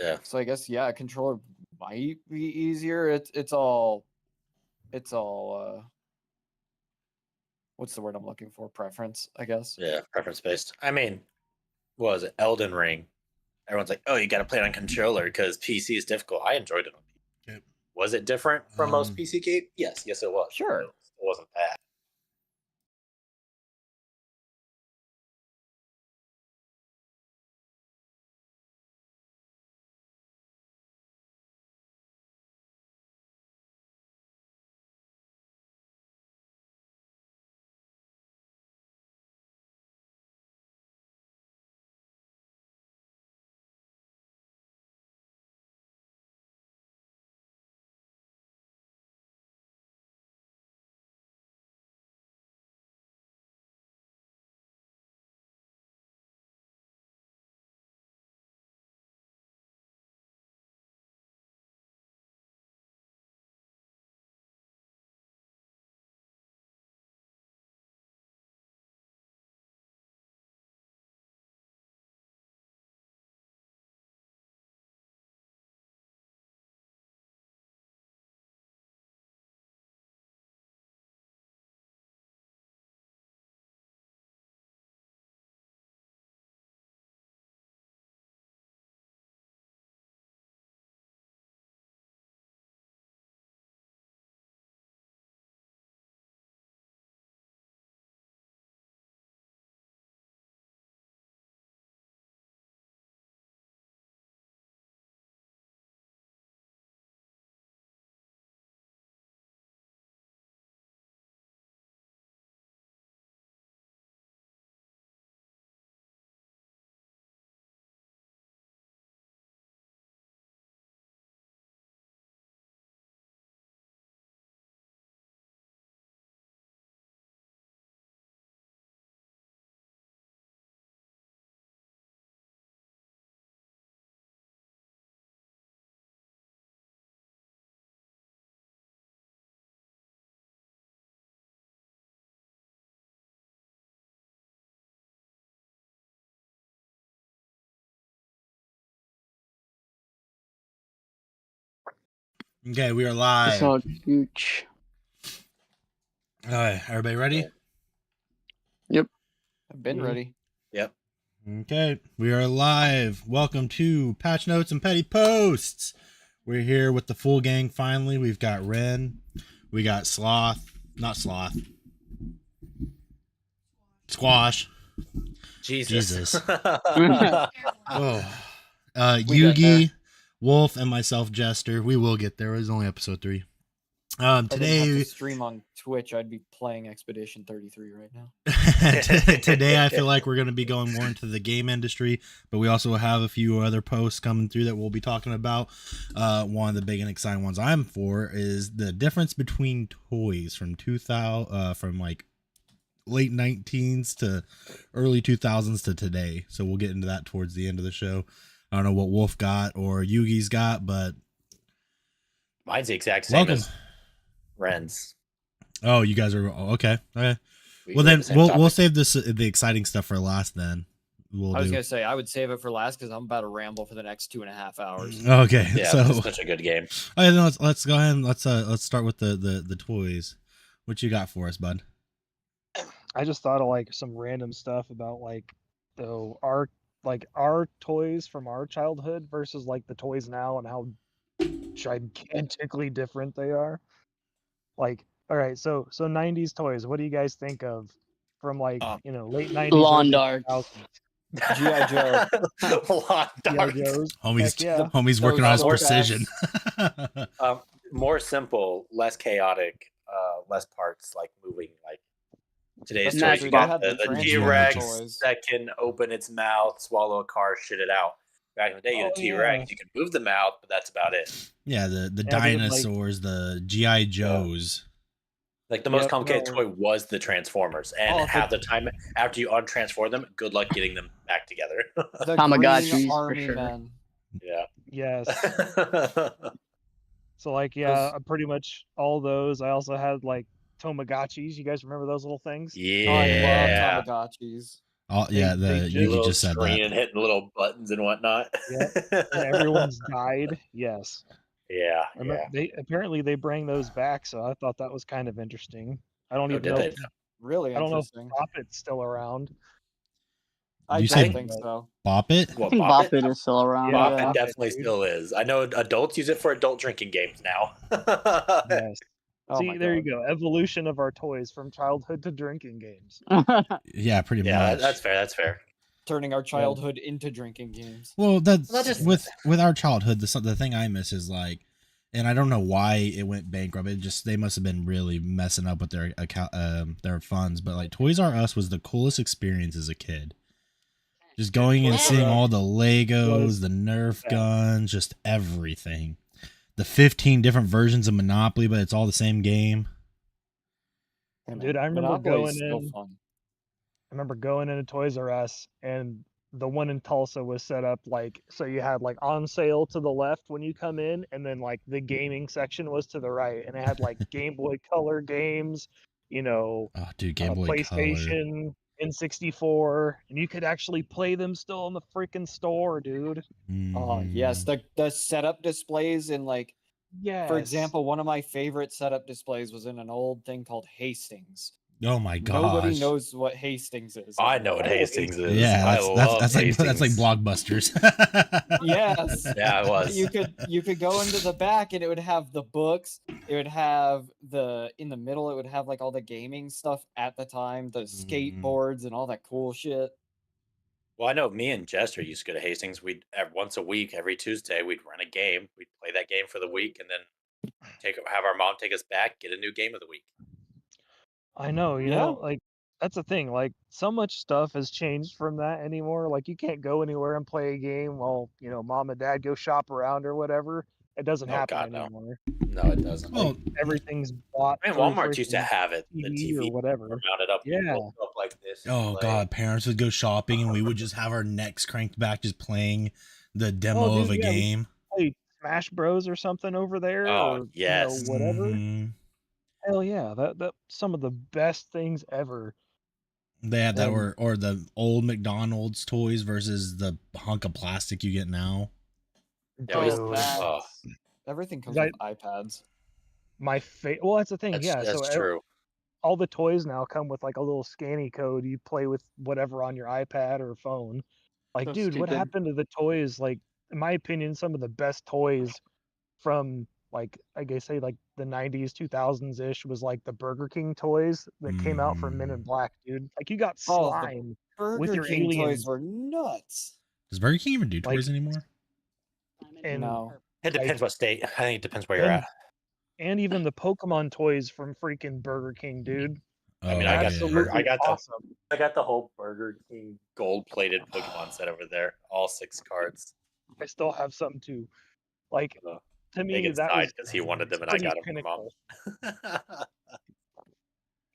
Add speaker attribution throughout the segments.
Speaker 1: Yeah.
Speaker 2: So I guess a controller might be easier. It's all what's the word I'm looking for? Preference, I guess.
Speaker 1: Yeah, preference based. I mean, what was it? Elden Ring. Everyone's like, "Oh, you got to play it on controller because PC is difficult." I enjoyed it on PC.
Speaker 3: Yep.
Speaker 1: Was it different from most PC games? Yes, it was.
Speaker 2: Sure.
Speaker 1: It wasn't bad.
Speaker 3: Okay, we are live.
Speaker 4: It's not huge.
Speaker 3: All right, everybody ready?
Speaker 4: Yep.
Speaker 2: I've been ready.
Speaker 1: Yep.
Speaker 3: Okay, we are live. Welcome to Patch Notes and Petty Posts. We're here with the full gang finally. We've got Ren. We got Sloth. Not Sloth. Squash.
Speaker 1: Jesus.
Speaker 3: Oh. Yugi, Wolf, and myself, Jester. We will get there. It was only episode 3.
Speaker 2: If I didn't have
Speaker 3: Today
Speaker 2: to stream on Twitch, I'd be playing Expedition 33 right now.
Speaker 3: today I feel like we're going to be going more into the game industry, but we also have a few other posts coming through that we'll be talking about. One of the big and exciting ones I'm for is the difference between toys from 2000 from like late 19s to early 2000s to today. So we'll get into that towards the end of the show. I don't know what Wolf got or Yugi's got, but
Speaker 1: mine's the exact same as Ren's.
Speaker 3: Oh, you guys are okay. Well, then we'll save the exciting stuff for last. Then
Speaker 2: I was gonna say I would save it for last because I'm about to ramble for the next 2.5 hours.
Speaker 3: Okay,
Speaker 1: yeah,
Speaker 3: so
Speaker 1: it's such a good game.
Speaker 3: All right, let's go ahead and let's start with the toys. What you got for us, bud?
Speaker 5: I just thought of like some random stuff about like our toys from our childhood versus like the toys now and how gigantically different they are. Like, all right, so 90s toys, what do you guys think of from like, late 90s?
Speaker 4: Lawn darts.
Speaker 2: G.I. Joe.
Speaker 1: Lawn darts.
Speaker 3: Homie's working on his precision.
Speaker 1: More simple, less chaotic, less parts like moving. Like today's toys, you got the T-Rex that can open its mouth, swallow a car, shit it out. Back in the day, you had a T-Rex. You can move the mouth, but that's about it.
Speaker 3: Yeah, the dinosaurs, the G.I. Joes.
Speaker 1: Like the most complicated toy was the Transformers, and half the time after you untransform them, good luck getting them back together.
Speaker 2: The
Speaker 4: Tamagotchis
Speaker 2: for
Speaker 4: sure.
Speaker 2: Men.
Speaker 1: Yeah.
Speaker 5: Yes. So like pretty much all those. I also had like Tamagotchis. You guys remember those little things?
Speaker 1: Yeah.
Speaker 2: Oh, I love Tamagotchis.
Speaker 3: Yeah,
Speaker 1: Yugi
Speaker 3: just said that.
Speaker 1: And hitting little buttons and whatnot.
Speaker 5: Yeah, and everyone's died. Yes.
Speaker 1: Yeah,
Speaker 5: Apparently they bring those back, so I thought that was kind of interesting. I don't even know. If,
Speaker 2: really
Speaker 5: I don't know if
Speaker 2: interesting.
Speaker 5: Poppet's still around.
Speaker 2: I
Speaker 3: You
Speaker 2: don't
Speaker 3: say
Speaker 2: think so.
Speaker 3: Bop It?
Speaker 4: I think Bop It is still around.
Speaker 5: Yeah,
Speaker 1: Bop It
Speaker 5: Bop It,
Speaker 1: definitely
Speaker 5: dude.
Speaker 1: still is. I know adults use it for adult drinking games now.
Speaker 5: Yes.
Speaker 2: Oh
Speaker 5: See,
Speaker 2: my
Speaker 5: there you
Speaker 2: God.
Speaker 5: go. Evolution of our toys from childhood to drinking games.
Speaker 3: Yeah, pretty much.
Speaker 1: Yeah, that's fair. That's fair.
Speaker 2: Turning our childhood into drinking games.
Speaker 3: Well, that's
Speaker 1: Not just-
Speaker 3: with our childhood. The thing I miss is like, and I don't know why it went bankrupt. It just they must have been really messing up with their account, their funds. But like Toys R Us was the coolest experience as a kid. Just going and seeing all the Legos, the Nerf guns, just everything. The 15 different versions of Monopoly, but it's all the same game.
Speaker 5: Dude, I remember
Speaker 2: Monopoly's
Speaker 5: going
Speaker 2: still
Speaker 5: in.
Speaker 2: fun.
Speaker 5: I remember going into Toys R Us, and the one in Tulsa was set up like so you had like on sale to the left when you come in, and then like the gaming section was to the right, and it had like Game Boy Color games,
Speaker 3: Oh, dude, Game Boy
Speaker 5: PlayStation, N64, and you could actually play them still in the freaking store, dude.
Speaker 2: Oh yes, the setup displays in like, for example, one of my favorite setup displays was in an old thing called Hastings.
Speaker 3: Oh my gosh!
Speaker 2: Nobody knows what Hastings is.
Speaker 1: I know what Hastings is.
Speaker 3: Yeah, that's like
Speaker 1: Hastings.
Speaker 3: Blockbusters.
Speaker 2: Yes.
Speaker 1: Yeah, it was.
Speaker 2: You could go into the back and it would have the books. It would have in the middle. It would have like all the gaming stuff at the time, the skateboards and all that cool shit.
Speaker 1: Well, I know me and Jester used to go to Hastings. We'd once a week, every Tuesday, we'd rent a game. We'd play that game for the week, and then have our mom take us back, get a new game of the week.
Speaker 5: I know, you know, like that's the thing. Like so much stuff has changed from that anymore. Like you can't go anywhere and play a game while mom and dad go shop around or whatever. It doesn't happen anymore.
Speaker 1: No, it doesn't.
Speaker 5: Like, everything's bought.
Speaker 1: I mean, Walmart used to have it, the TV
Speaker 5: or whatever.
Speaker 1: mounted up, up like this.
Speaker 3: Oh god, parents would go shopping and we would just have our necks cranked back, just playing the demo of a game.
Speaker 5: Play Smash Bros or something over there.
Speaker 1: Oh
Speaker 5: or,
Speaker 1: yes,
Speaker 5: whatever. Hell yeah, that some of the best things ever.
Speaker 3: They had that, or the old McDonald's toys versus the hunk of plastic you get now.
Speaker 2: Everything comes with iPads.
Speaker 5: Well, that's the thing.
Speaker 1: That's true.
Speaker 5: All the toys now come with like a little scanny code. You play with whatever on your iPad or phone. Like, dude, what happened to the toys? Like, in my opinion, some of the best toys from like I guess say like the 90s, 2000s ish was like the Burger King toys that came out from Men in Black, dude. Like you got slime with your
Speaker 2: King
Speaker 5: aliens.
Speaker 2: toys were nuts.
Speaker 3: Does Burger King even do toys anymore?
Speaker 5: And
Speaker 2: no.
Speaker 1: It depends what state. I think it depends where you're at.
Speaker 5: And even the Pokemon toys from freaking Burger King, dude.
Speaker 1: I mean, I got the whole Burger King gold-plated Pokemon set over there, all 6 cards.
Speaker 5: I still have some too. Like to me, that was
Speaker 1: because he wanted them and I got them from Mom.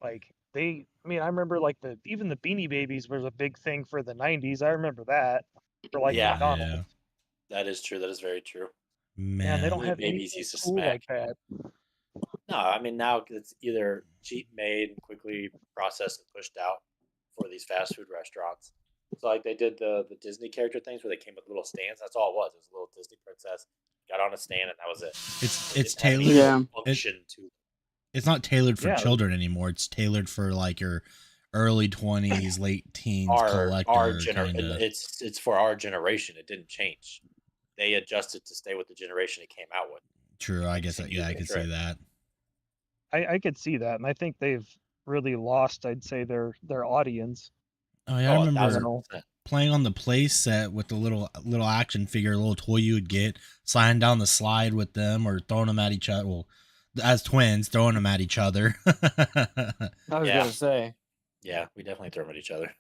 Speaker 5: Like I mean, I remember like even the Beanie Babies was a big thing for the 90s. I remember that for like McDonald's.
Speaker 1: Yeah. That is true. That is very true.
Speaker 5: Man, they don't have
Speaker 1: babies used to
Speaker 5: cool
Speaker 1: smack.
Speaker 5: like that.
Speaker 1: No, I mean now it's either cheap made, quickly processed and pushed out for these fast food restaurants. So like they did the Disney character things where they came with little stands. That's all it was. It was a little Disney princess got on a stand and that was it.
Speaker 3: It's tailored. It's not tailored for
Speaker 5: Yeah.
Speaker 3: children anymore. It's tailored for like your early 20s, late teens collector.
Speaker 1: It's for our generation. It didn't change. They adjusted to stay with the generation it came out with.
Speaker 3: True, I guess. Yeah, I could see that.
Speaker 5: I could see that, and I think they've really lost, I'd say, their audience.
Speaker 3: Oh yeah, I remember playing on the play set with the little action figure, little toy you would get, sliding down the slide with them or throwing them at each other. Well, as twins, throwing them at each other.
Speaker 2: I was gonna say.
Speaker 1: Yeah, we definitely throw them at each other.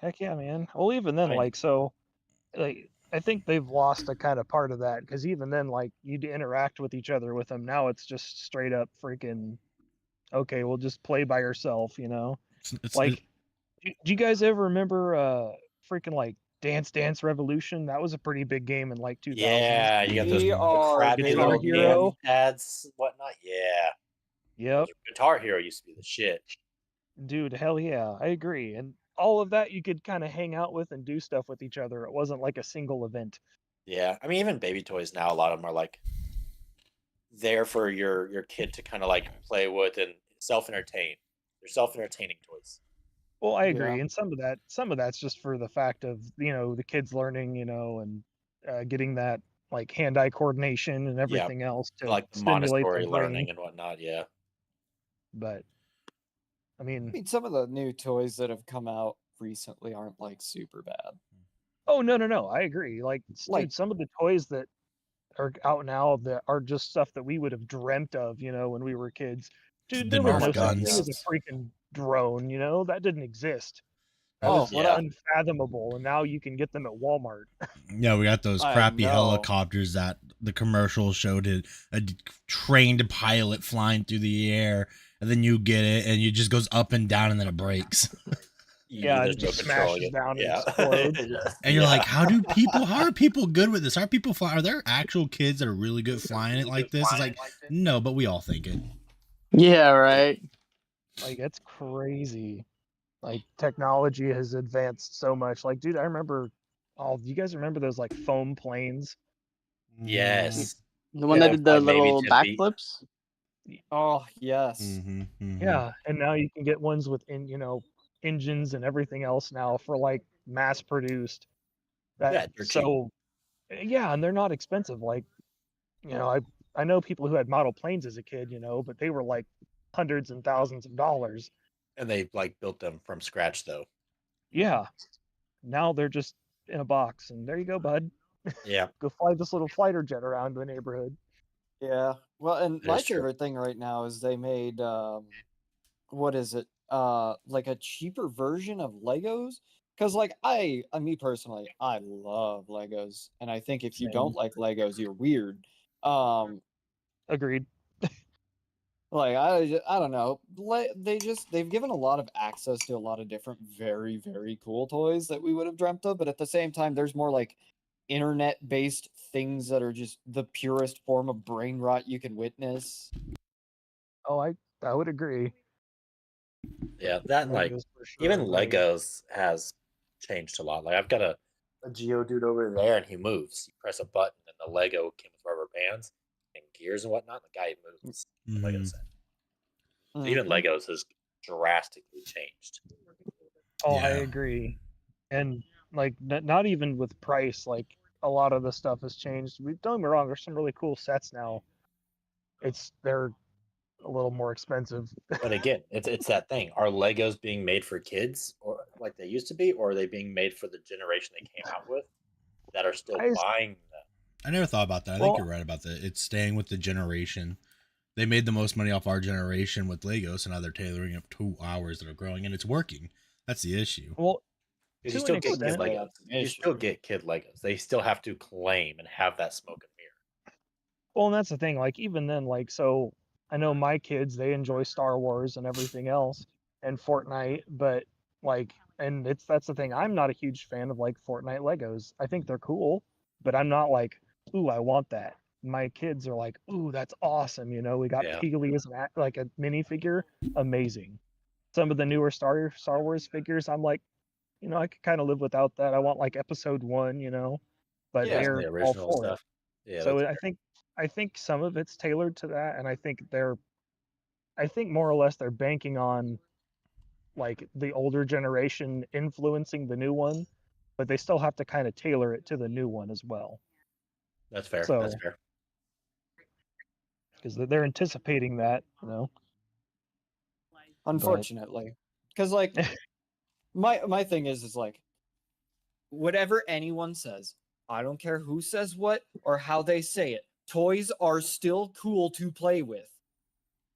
Speaker 5: Heck yeah, man. Well, even then, I think they've lost a kind of part of that because even then, like you'd interact with each other with them. Now it's just straight up freaking. Okay, we'll just play by yourself, do you guys ever remember freaking like Dance Dance Revolution? That was a pretty big game in like 2000.
Speaker 1: Yeah, you got those crappy little game pads, whatnot. Yeah.
Speaker 5: Yep.
Speaker 1: Guitar Hero used to be the shit.
Speaker 5: Dude, hell yeah, I agree. And all of that you could kind of hang out with and do stuff with each other. It wasn't like a single event.
Speaker 1: Yeah, I mean, even baby toys now, a lot of them are like there for your kid to kind of like play with and self-entertain. They're self-entertaining toys.
Speaker 5: Well, I agree, and some of that's just for the fact of the kids learning, and getting that like hand-eye coordination and everything else to
Speaker 1: like
Speaker 5: stimulate
Speaker 1: Montessori
Speaker 5: their brain.
Speaker 1: learning and whatnot. Yeah,
Speaker 5: but I mean,
Speaker 2: some of the new toys that have come out recently aren't like super bad.
Speaker 5: Oh no, I agree. Like, dude, some of the toys that are out now that are just stuff that we would have dreamt of, when we were kids. Dude, there was no such thing as a freaking drone, that didn't exist. That was unfathomable, and now you can get them at Walmart.
Speaker 3: Yeah, we got those crappy helicopters that the commercial showed a trained pilot flying through the air, and then you get it, and it just goes up and down, and then it breaks.
Speaker 5: Yeah, it just smashes down and explodes.
Speaker 3: And you're like, how are people good with this? Are people flying? Are there actual kids that are really good flying it like this? It's like, no, but we all think it.
Speaker 4: Yeah, right.
Speaker 5: Like, it's crazy. Like, technology has advanced so much. Like, dude, I remember, you guys remember those like foam planes?
Speaker 1: Yes.
Speaker 4: The one that did the little backflips?
Speaker 2: Oh, yes.
Speaker 5: Yeah, and now you can get ones with engines and everything else now for like mass produced. So yeah, and they're not expensive. Like, I know people who had model planes as a kid, but they were like hundreds and thousands of dollars.
Speaker 1: And they like built them from scratch though.
Speaker 5: Yeah. Now they're just in a box, and there you go, bud.
Speaker 1: Yeah.
Speaker 5: Go fly this little fighter jet around the neighborhood.
Speaker 2: Yeah. Well, and my favorite thing right now is they made what is it? Like a cheaper version of Legos. Because like me personally, I love Legos, and I think if you don't like Legos, you're weird.
Speaker 5: Agreed.
Speaker 2: Like I don't know. They've given a lot of access to a lot of different very, very cool toys that we would have dreamt of, but at the same time, there's more like internet-based things that are just the purest form of brain rot you can witness.
Speaker 5: Oh, I would agree.
Speaker 1: Yeah, that and like even Legos has changed a lot. Like I've got a Geodude over there, and he moves. You press a button, and the Lego came with rubber bands and gears and whatnot. The guy moves. Lego set. So even Legos has drastically changed.
Speaker 5: Oh, I agree. And like not even with price, like a lot of the stuff has changed. Don't get me wrong, there's some really cool sets now. They're a little more expensive.
Speaker 1: But again, it's that thing. Are Legos being made for kids, or like they used to be, or are they being made for the generation they came out with that are still buying them?
Speaker 3: I never thought about that. I think you're right about that. It's staying with the generation. They made the most money off our generation with Legos, so now they're tailoring up to ours that are growing, and it's working. That's the issue.
Speaker 5: Well,
Speaker 1: you still get kid Legos. You still get kid Legos. They still have to claim and have that smoke and mirror.
Speaker 5: Well, and that's the thing. Like even then, like so, I know my kids, they enjoy Star Wars and everything else, and Fortnite, but like, and that's the thing. I'm not a huge fan of like Fortnite Legos. I think they're cool, but I'm not like, ooh, I want that. My kids are like, ooh, that's awesome. We got Peely as like a minifigure, amazing. Some of the newer Star Wars figures, I'm like, I could kind of live without that. I want like Episode 1, but they're
Speaker 1: the original
Speaker 5: all for
Speaker 1: stuff.
Speaker 5: it. So I think some of it's tailored to that, and I think more or less they're banking on like the older generation influencing the new one, but they still have to kind of tailor it to the new one as well.
Speaker 1: That's fair. That's fair.
Speaker 5: Because they're anticipating that,
Speaker 2: Unfortunately, because like my thing is like whatever anyone says, I don't care who says what or how they say it. Toys are still cool to play with.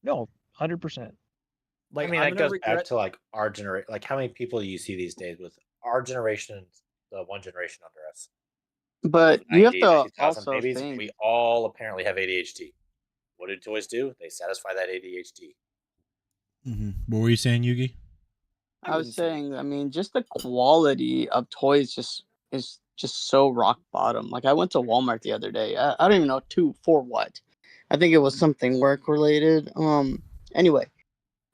Speaker 5: No, 100%.
Speaker 1: Like, I mean, that goes back to like our generation. Like, how many people do you see these days with our generation, the one generation under us?
Speaker 4: But you have to also
Speaker 1: babies, think we all apparently have ADHD. What do toys do? They satisfy that ADHD.
Speaker 3: What were you saying, Yugi?
Speaker 4: I was saying, I mean, just the quality of toys is just so rock bottom. Like I went to Walmart the other day. I don't even know for what. I think it was something work related. Anyway,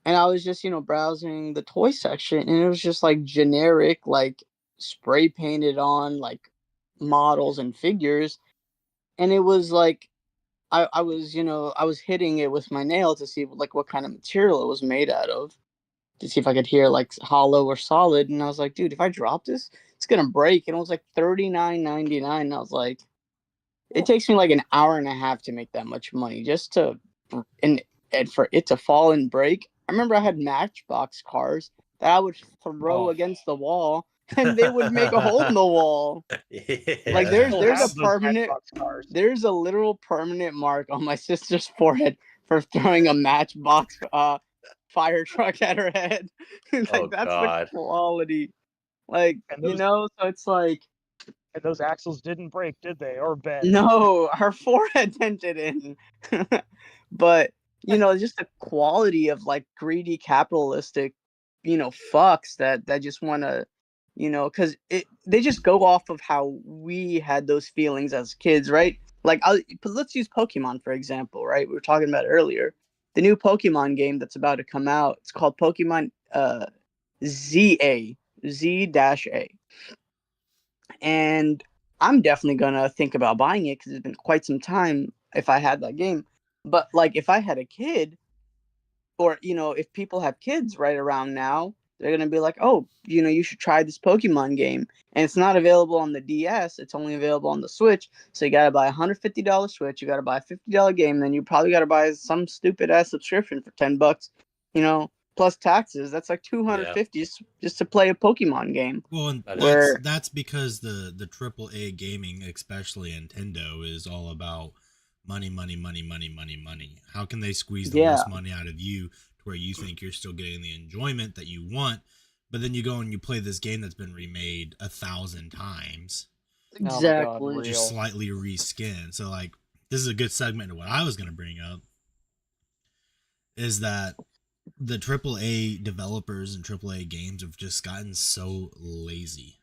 Speaker 4: and I was just, browsing the toy section, and it was just like generic, like spray painted on like models and figures. And it was like, I was, I was hitting it with my nail to see like what kind of material it was made out of, to see if I could hear like hollow or solid. And I was like, dude, if I drop this, it's gonna break. And it was like $39.99. And I was like, it takes me like an hour and a half to make that much money just to and for it to fall and break. I remember I had Matchbox cars that I would throw against the wall, and they would make a hole in the wall. Like there's a literal permanent mark on my sister's forehead for throwing a Matchbox fire truck at her head. Like that's God. The quality. Like, so it's like.
Speaker 5: And those axles didn't break, did they? Or bend?
Speaker 4: No, her forehead dented in. But, just the quality of like greedy capitalistic, fucks that just want to, because they just go off of how we had those feelings as kids, right? Like, let's use Pokemon, for example, right? We were talking about it earlier. The new Pokemon game that's about to come out, it's called Pokemon Z-A. And I'm definitely gonna think about buying it because it's been quite some time if I had that game. But like if I had a kid, or if people have kids right around now, they're gonna be like, oh, you should try this Pokemon game. And it's not available on the DS, it's only available on the Switch. So you gotta buy $150 Switch, you gotta buy a $50 game, then you probably gotta buy some stupid ass subscription for $10, plus taxes. That's like $250 just to play a Pokemon game.
Speaker 3: Well, and that's because the AAA gaming, especially Nintendo, is all about money. How can they squeeze the most money out of you to where you think you're still getting the enjoyment that you want, but then you go and you play this game that's been remade 1,000 times,
Speaker 4: exactly,
Speaker 3: just slightly reskinned. So like, this is a good segment to what I was going to bring up, is that the AAA developers and AAA games have just gotten so lazy,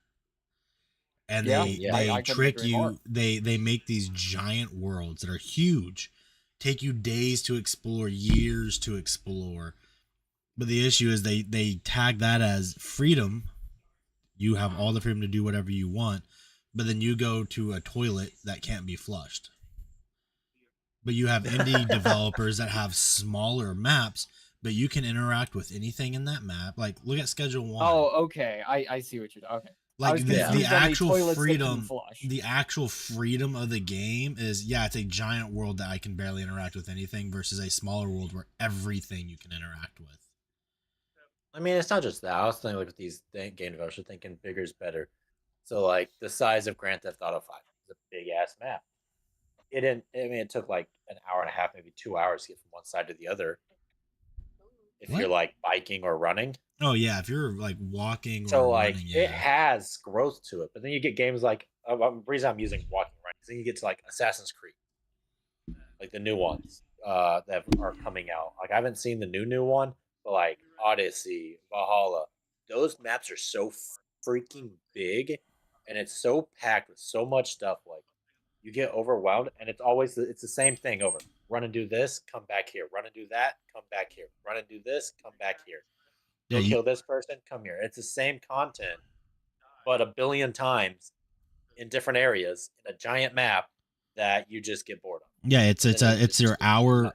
Speaker 3: and they trick you. They make these giant worlds that are huge, take you days to explore, years to explore. But the issue is they tag that as freedom. You have all the freedom to do whatever you want, but then you go to a toilet that can't be flushed. But you have indie developers that have smaller maps, but you can interact with anything in that map. Like, look at Schedule 1.
Speaker 2: Oh, okay. I see what you're doing. Okay.
Speaker 3: Like the actual freedom of the game is, it's a giant world that I can barely interact with anything versus a smaller world where everything you can interact with.
Speaker 1: I mean, it's not just that. I was thinking like with these game developers are thinking bigger is better. So like the size of Grand Theft Auto 5 is a big ass map. It took like an hour and a half, maybe 2 hours to get from one side to the other. If you're like biking or running.
Speaker 3: Oh yeah, if you're like walking
Speaker 1: or
Speaker 3: running,
Speaker 1: it has growth to it. But then you get games like the reason I'm using walking running is then you get to like Assassin's Creed, like the new ones that are coming out. Like I haven't seen the new one, but like Odyssey, Valhalla, those maps are so freaking big, and it's so packed with so much stuff. Like you get overwhelmed, and it's the same thing over. Run and do this, come back here. Run and do that, come back here. Run and do this, come back here. Go kill this person, come here. It's the same content, but a billion times in different areas in a giant map that you just get bored of.
Speaker 3: Yeah, it's your hour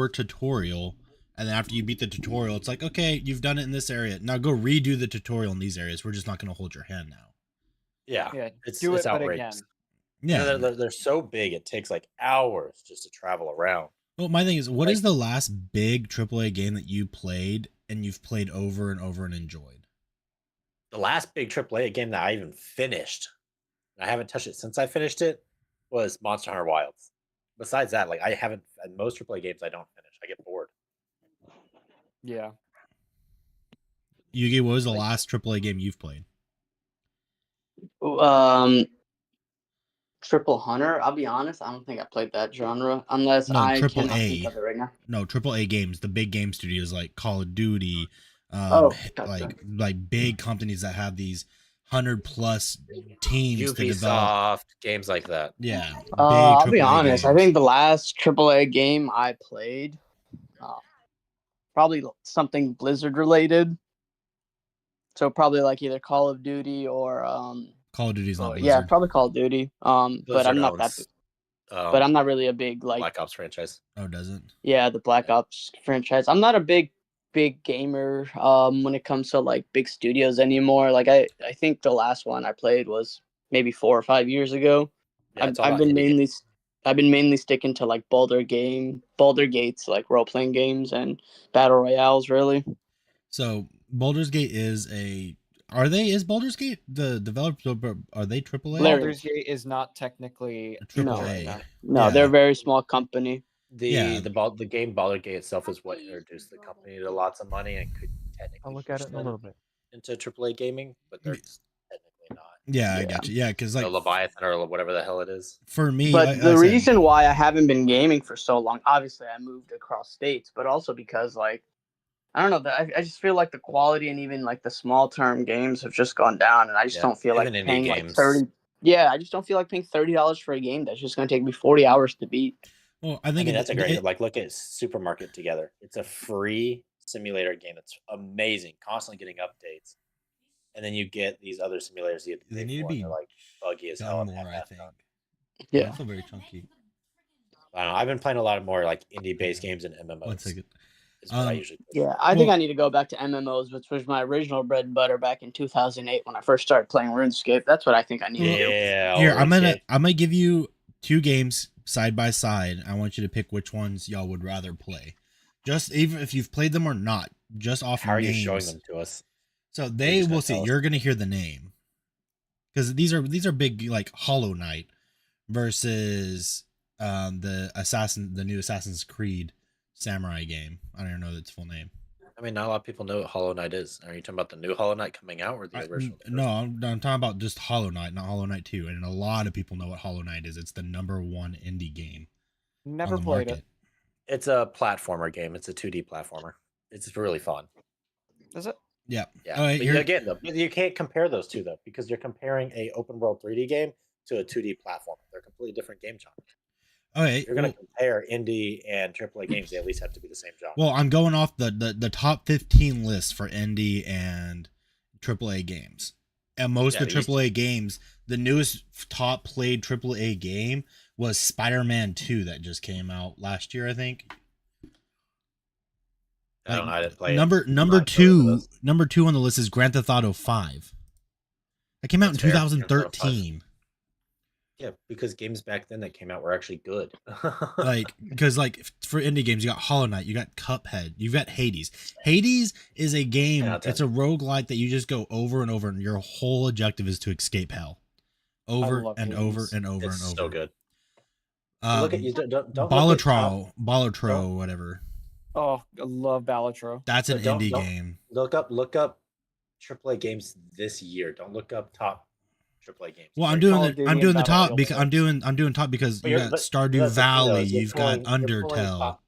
Speaker 3: tutorial, and then after you beat the tutorial, it's like, okay, you've done it in this area. Now go redo the tutorial in these areas. We're just not going to hold your hand now.
Speaker 1: Yeah,
Speaker 2: it's
Speaker 1: outrageous.
Speaker 2: But again.
Speaker 1: Yeah, they're so big. It takes like hours just to travel around.
Speaker 3: Well, my thing is, what is the last big AAA game that you played and you've played over and over and enjoyed?
Speaker 1: The last big AAA game that I even finished, and I haven't touched it since I finished it, was Monster Hunter Wilds. Besides that, like I haven't. Most AAA games I don't finish. I get bored.
Speaker 2: Yeah.
Speaker 3: Yugi, what was the last AAA game you've played?
Speaker 4: Triple Hunter. I'll be honest, I don't think I played that genre unless I cannot think of it right now.
Speaker 3: No, AAA games, the big game studios like Call of Duty, like big companies that have these 100+ teams
Speaker 1: Ubisoft,
Speaker 3: to develop
Speaker 1: games like that.
Speaker 3: Yeah.
Speaker 4: I'll be honest. Games. I think the last AAA game I played, probably something Blizzard related. So probably like either Call of Duty or
Speaker 3: Call of Duty's not Blizzard.
Speaker 4: Yeah, probably Call of Duty. But I'm not that. But I'm not really a big like
Speaker 1: Black Ops franchise.
Speaker 3: Oh, does it?
Speaker 4: Yeah, the Black Ops franchise. I'm not a big gamer when it comes to like big studios anymore. Like I think the last one I played was maybe 4 or 5 years ago.
Speaker 1: Yeah,
Speaker 4: I've been mainly sticking to like Baldur Gates, like role playing games and battle royales, really.
Speaker 3: So Baldur's Gate is Baldur's Gate the developer? Are they AAA?
Speaker 2: Baldur's Gate is not technically
Speaker 3: AAA.
Speaker 4: No, they're a very small company.
Speaker 1: The game Baldur's Gate itself is what introduced the company to lots of money and could technically
Speaker 5: I'll look at it in a little bit
Speaker 1: into AAA gaming, but they're technically not.
Speaker 3: Yeah, I got you. Yeah, because like
Speaker 1: Leviathan or whatever the hell it is.
Speaker 3: For me,
Speaker 4: but the reason why I haven't been gaming for so long, obviously I moved across states, but also because like I don't know, I just feel like the quality and even like the small term games have just gone down, and I just don't feel like paying like $30. Yeah, I just don't feel like paying $30 for a game that's just going to take me 40 hours to beat.
Speaker 3: Well, I think
Speaker 1: that's a great like look at Supermarket Together. It's a free simulator game that's amazing, constantly getting updates, and then you get these other simulators.
Speaker 3: They need to be
Speaker 1: like buggy as hell.
Speaker 3: More, I think.
Speaker 4: Yeah,
Speaker 3: also very chunky.
Speaker 1: I don't know. I've been playing a lot more like indie-based games and MMOs.
Speaker 3: 1 second.
Speaker 1: I usually
Speaker 4: I think I need to go back to MMOs, which was my original bread and butter back in 2008 when I first started playing RuneScape. That's what I think I need to do.
Speaker 3: Here, I'm gonna give you 2 games side by side. I want you to pick which ones y'all would rather play. Just even if you've played them or not, just off
Speaker 1: How
Speaker 3: names.
Speaker 1: Are you showing them to us?
Speaker 3: So they will see. You're gonna hear the name because these are big, like Hollow Knight versus the new Assassin's Creed Samurai game. I don't even know its full name.
Speaker 1: I mean, not a lot of people know what Hollow Knight is. Are you talking about the new Hollow Knight coming out or the original?
Speaker 3: No, I'm talking about just Hollow Knight, not Hollow Knight 2. And a lot of people know what Hollow Knight is. It's the #1 indie game.
Speaker 2: Never played it.
Speaker 1: It's a platformer game. It's a 2D platformer. It's really fun.
Speaker 2: Is it?
Speaker 3: Yeah.
Speaker 1: Yeah. Right, again, though, you can't compare those two though, because you're comparing a open world 3D game to a 2D platformer. They're completely different game genres.
Speaker 3: Okay,
Speaker 1: you're going to compare indie and AAA games. They at least have to be the same genre.
Speaker 3: Well, I'm going off the top 15 list for indie and AAA games. And most of the AAA games, the newest top played AAA game was Spider-Man 2 that just came out last year, I think.
Speaker 1: I don't know. I didn't play
Speaker 3: number two on the list is Grand Theft Auto 5. That came out in 2013.
Speaker 1: Yeah, because games back then that came out were actually good.
Speaker 3: Because for indie games, you got Hollow Knight, you got Cuphead, you've got Hades. Hades is a game, it's a roguelike that you just go over and over, and your whole objective is to escape hell. Over and over and over and over.
Speaker 1: It's so good.
Speaker 3: Look at you, don't Balatro, whatever.
Speaker 2: Oh, I love Balatro.
Speaker 3: That's an indie game.
Speaker 1: Look up AAA games this year. Don't look up top AAA games.
Speaker 3: Well, I'm doing the top because I'm doing top because you got Stardew Valley, you've got Undertale.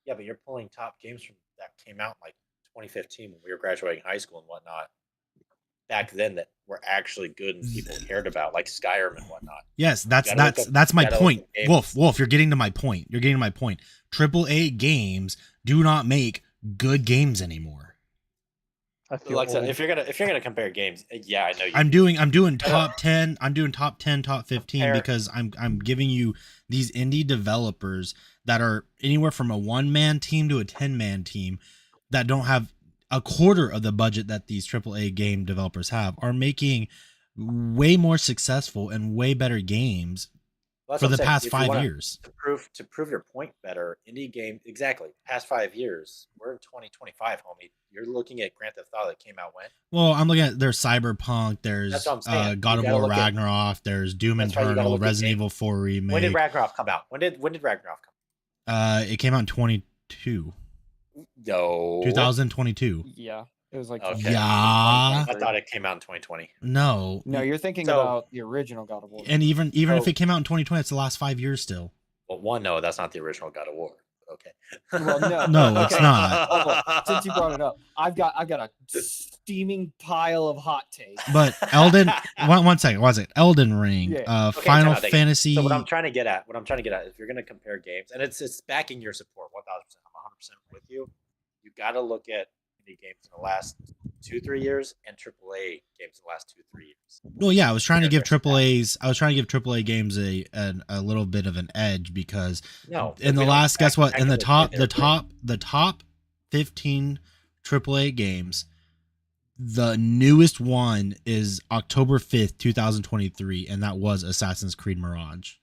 Speaker 1: Yeah, but you're pulling top games from that came out in like 2015 when we were graduating high school and whatnot. Back then, that were actually good and people cared about, like Skyrim and whatnot.
Speaker 3: Yes, that's my point. Wolf, you're getting to my point. AAA games do not make good games anymore.
Speaker 1: I feel like if you're gonna compare games, yeah, I know.
Speaker 3: I'm doing top 10. I'm doing top 10, top 15 because I'm giving you these indie developers that are anywhere from a 1-man team to a 10-man team that don't have a quarter of the budget that these AAA game developers have, are making way more successful and way better games for the past 5 years.
Speaker 1: To prove your point better, indie game past 5 years. We're in 2025, homie. You're looking at Grand Theft Auto that came out when?
Speaker 3: Well, I'm looking at there's Cyberpunk, there's God of War Ragnarok, there's Doom Eternal, Resident Evil 4 remake.
Speaker 1: When did Ragnarok come out? When did Ragnarok come
Speaker 3: out? It came out in 2022.
Speaker 1: No.
Speaker 3: 2022.
Speaker 2: Yeah. It was like
Speaker 3: okay. Yeah.
Speaker 1: I thought it came out in 2020.
Speaker 3: No,
Speaker 2: you're thinking about the original God of War.
Speaker 3: And even if it came out in 2020, it's the last 5 years still.
Speaker 1: Well, no, that's not the original God of War. Okay.
Speaker 2: Well,
Speaker 3: no, it's not.
Speaker 2: Since you brought it up, I've got a steaming pile of hot takes.
Speaker 3: But Elden, one second, Elden Ring, Final Fantasy.
Speaker 1: So what I'm trying to get at, if you're going to compare games, and it's backing your support 1,000%. I'm 100% with you. You got to look at indie games in the last 2-3 years and AAA games in the last 2-3 years.
Speaker 3: Well, yeah, I was trying to give AAA games a little bit of an edge because in the last, guess what? In the top 15 AAA games, the newest one is October 5th, 2023, and that was Assassin's Creed Mirage.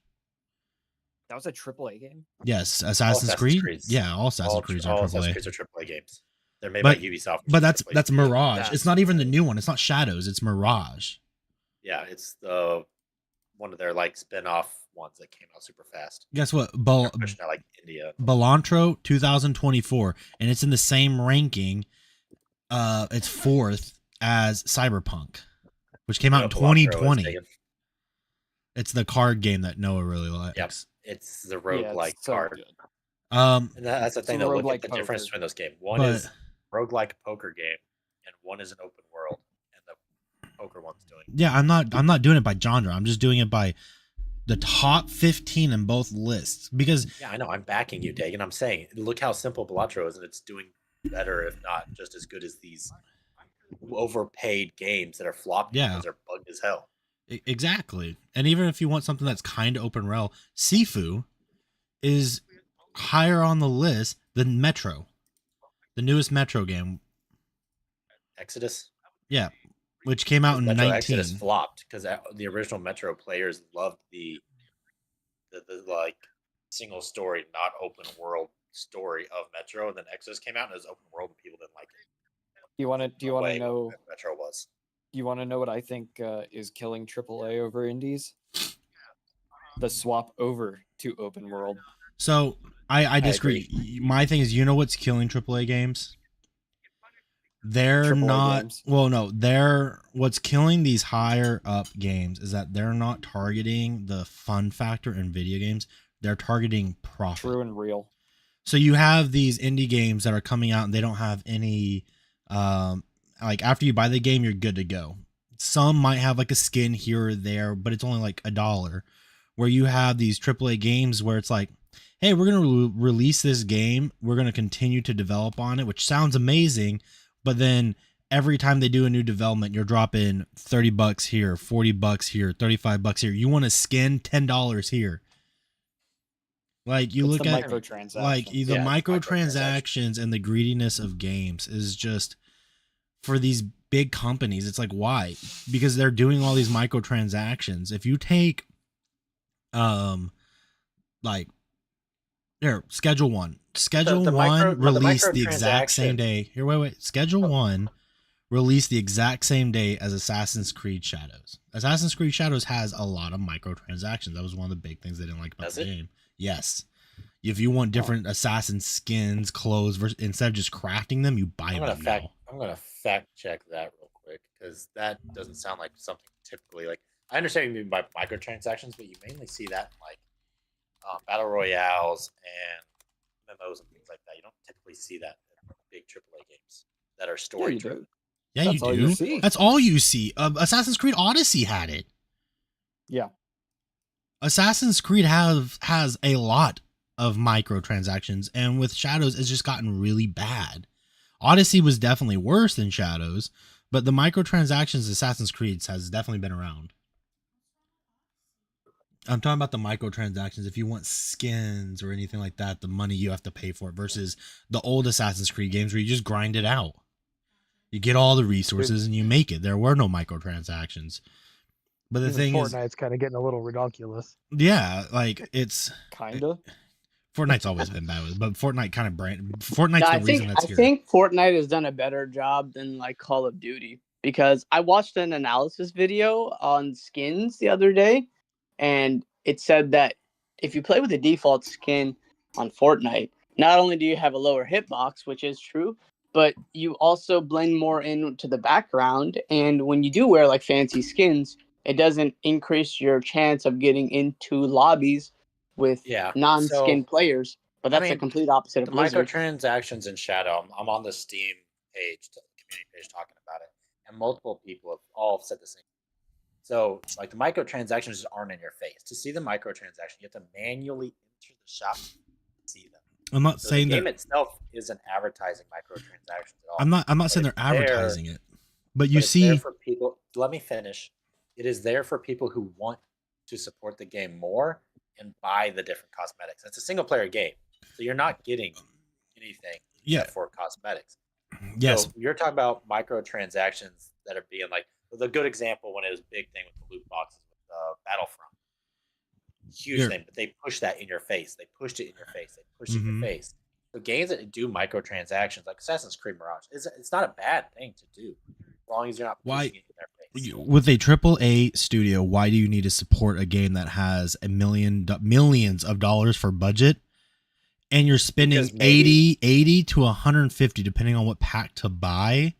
Speaker 2: That was a AAA game?
Speaker 3: Yes, Assassin's Creed. Yeah, all Assassin's Creeds are AAA.
Speaker 1: Assassin's Creeds are AAA games. They're made by Ubisoft.
Speaker 3: But that's Mirage. It's not even the new one. It's not Shadows. It's Mirage.
Speaker 1: Yeah, it's the one of their like spin-off ones that came out super fast.
Speaker 3: Guess what?
Speaker 1: Like India.
Speaker 3: Balantro 2024, and it's in the same ranking. It's 4th as Cyberpunk, which came out in 2020. It's the card game that Noah really likes.
Speaker 1: Yep. It's the roguelike card.
Speaker 3: And
Speaker 1: that's the thing. Though, look at the difference between those games. One is roguelike poker game, and one is an open world, and the poker one's doing.
Speaker 3: Yeah, I'm not doing it by genre. I'm just doing it by the top 15 in both lists because.
Speaker 1: Yeah, I know. I'm backing you, Dagan. I'm saying, look how simple Balatro is, and it's doing better, if not just as good as these overpaid games that are flopping because they're bugged as hell.
Speaker 3: Exactly. And even if you want something that's kind of open rail, Sifu is higher on the list than Metro, the newest Metro game.
Speaker 1: Exodus?
Speaker 3: Yeah, which came out in 19.
Speaker 1: Exodus flopped because the original Metro players loved the like single story, not open world story of Metro, and then Exodus came out and it was open world and people didn't like it.
Speaker 2: Do you want to know
Speaker 1: Metro was?
Speaker 2: You want to know what I think is killing AAA over indies? The swap over to open world.
Speaker 3: So I disagree. My thing is, you know what's killing AAA games? They're AAA not games. Well, no, what's killing these higher up games is that they're not targeting the fun factor in video games. They're targeting profit.
Speaker 2: True and real.
Speaker 3: So you have these indie games that are coming out and they don't have any like after you buy the game, you're good to go. Some might have like a skin here or there, but it's only like $1. Where you have these AAA games where it's like, hey, we're going to release this game. We're going to continue to develop on it, which sounds amazing. But then every time they do a new development, you're dropping $30 here, $40 here, $35 here. You want a skin, $10 here. Like you look at like the microtransactions and the greediness of games is just for these big companies. It's like, why? Because they're doing all these microtransactions. If you take like here, Schedule 1 released the exact same day. Here, wait. Schedule 1 released the exact same day as Assassin's Creed Shadows. Assassin's Creed Shadows has a lot of microtransactions. That was one of the big things they didn't like about the game. Yes. If you want different assassin skins, clothes, instead of just crafting them, you buy them now.
Speaker 1: I'm going to fact check that real quick because that doesn't sound like something typically like. I understand what you mean by microtransactions, but you mainly see that in like battle royales and MMOs and things like that. You don't typically see that in big AAA games that are story driven.
Speaker 3: Yeah, you do. That's all you see. Assassin's Creed Odyssey had it.
Speaker 2: Yeah.
Speaker 3: Assassin's Creed has a lot of microtransactions, and with Shadows, it's just gotten really bad. Odyssey was definitely worse than Shadows, but the microtransactions Assassin's Creed has definitely been around. I'm talking about the microtransactions. If you want skins or anything like that, the money you have to pay for it versus the old Assassin's Creed games where you just grind it out. You get all the resources and you make it. There were no microtransactions. But the thing is,
Speaker 5: Fortnite's kind of getting a little ridiculous.
Speaker 3: Yeah, like it's
Speaker 2: kind of.
Speaker 3: Fortnite's always been bad, but Fortnite kind of Fortnite's the reason that's here.
Speaker 4: I think Fortnite has done a better job than like Call of Duty because I watched an analysis video on skins the other day, and it said that if you play with the default skin on Fortnite, not only do you have a lower hitbox, which is true, but you also blend more into the background. And when you do wear like fancy skins, it doesn't increase your chance of getting into lobbies with non-skin players. But that's a complete opposite of Blizzard.
Speaker 1: Microtransactions in Shadow. I'm on the Steam page, the community page, talking about it, and multiple people have all said the same. So, like the microtransactions just aren't in your face. To see the microtransaction, you have to manually enter the shop to see them.
Speaker 3: I'm not saying
Speaker 1: the game
Speaker 3: that
Speaker 1: itself isn't advertising microtransactions at all.
Speaker 3: I'm not saying they're advertising it, but you
Speaker 1: It's there
Speaker 3: see,
Speaker 1: for people. Let me finish. It is there for people who want to support the game more and buy the different cosmetics. It's a single player game, so you're not getting anything except for cosmetics.
Speaker 3: yes.
Speaker 1: So you're talking about microtransactions that are being like the good example when it was a big thing with the loot boxes with Battlefront. Huge thing, but they push that in your face. They pushed it in your face. They pushed it in your face. So games that do microtransactions, like Assassin's Creed Mirage, it's not a bad thing to do, as long as you're not pushing it in their face.
Speaker 3: With a AAA studio, why do you need to support a game that has millions of dollars for budget, and you're spending 80 to 150 depending on what pack to buy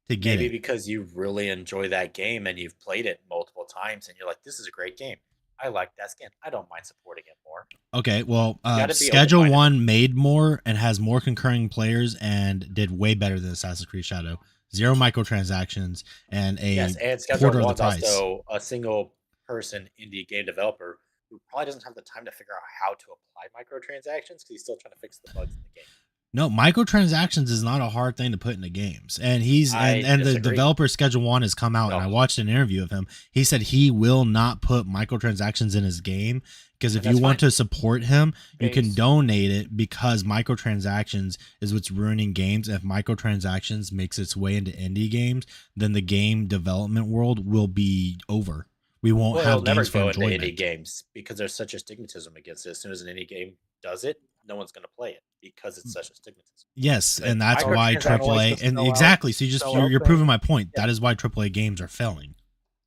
Speaker 3: to get
Speaker 1: maybe because you really enjoy that game and you've played it multiple times and you're like, this is a great game. I like that skin. I don't mind supporting it more.
Speaker 3: Okay, well, Schedule 1 made more and has more concurring players and did way better than Assassin's Creed Shadow. 0 microtransactions and
Speaker 1: and Schedule 1's also a single person indie game developer who probably doesn't have the time to figure out how to apply microtransactions because he's still trying to fix the bugs in the game.
Speaker 3: No, microtransactions is not a hard thing to put into games. And the developer Schedule 1 has come out and I watched an interview of him. He said he will not put microtransactions in his game because if you want to support him, you can donate it because microtransactions is what's ruining games. If microtransactions makes its way into indie games, then the game development world will be over. We won't have games for enjoyment.
Speaker 1: Into indie games because there's such a stigmatism against it. As soon as an indie game does it, no one's going to play it because it's such a stigmatism.
Speaker 3: Yes, and that's why AAA and exactly. So you're proving my point. Yeah. That is why AAA games are failing.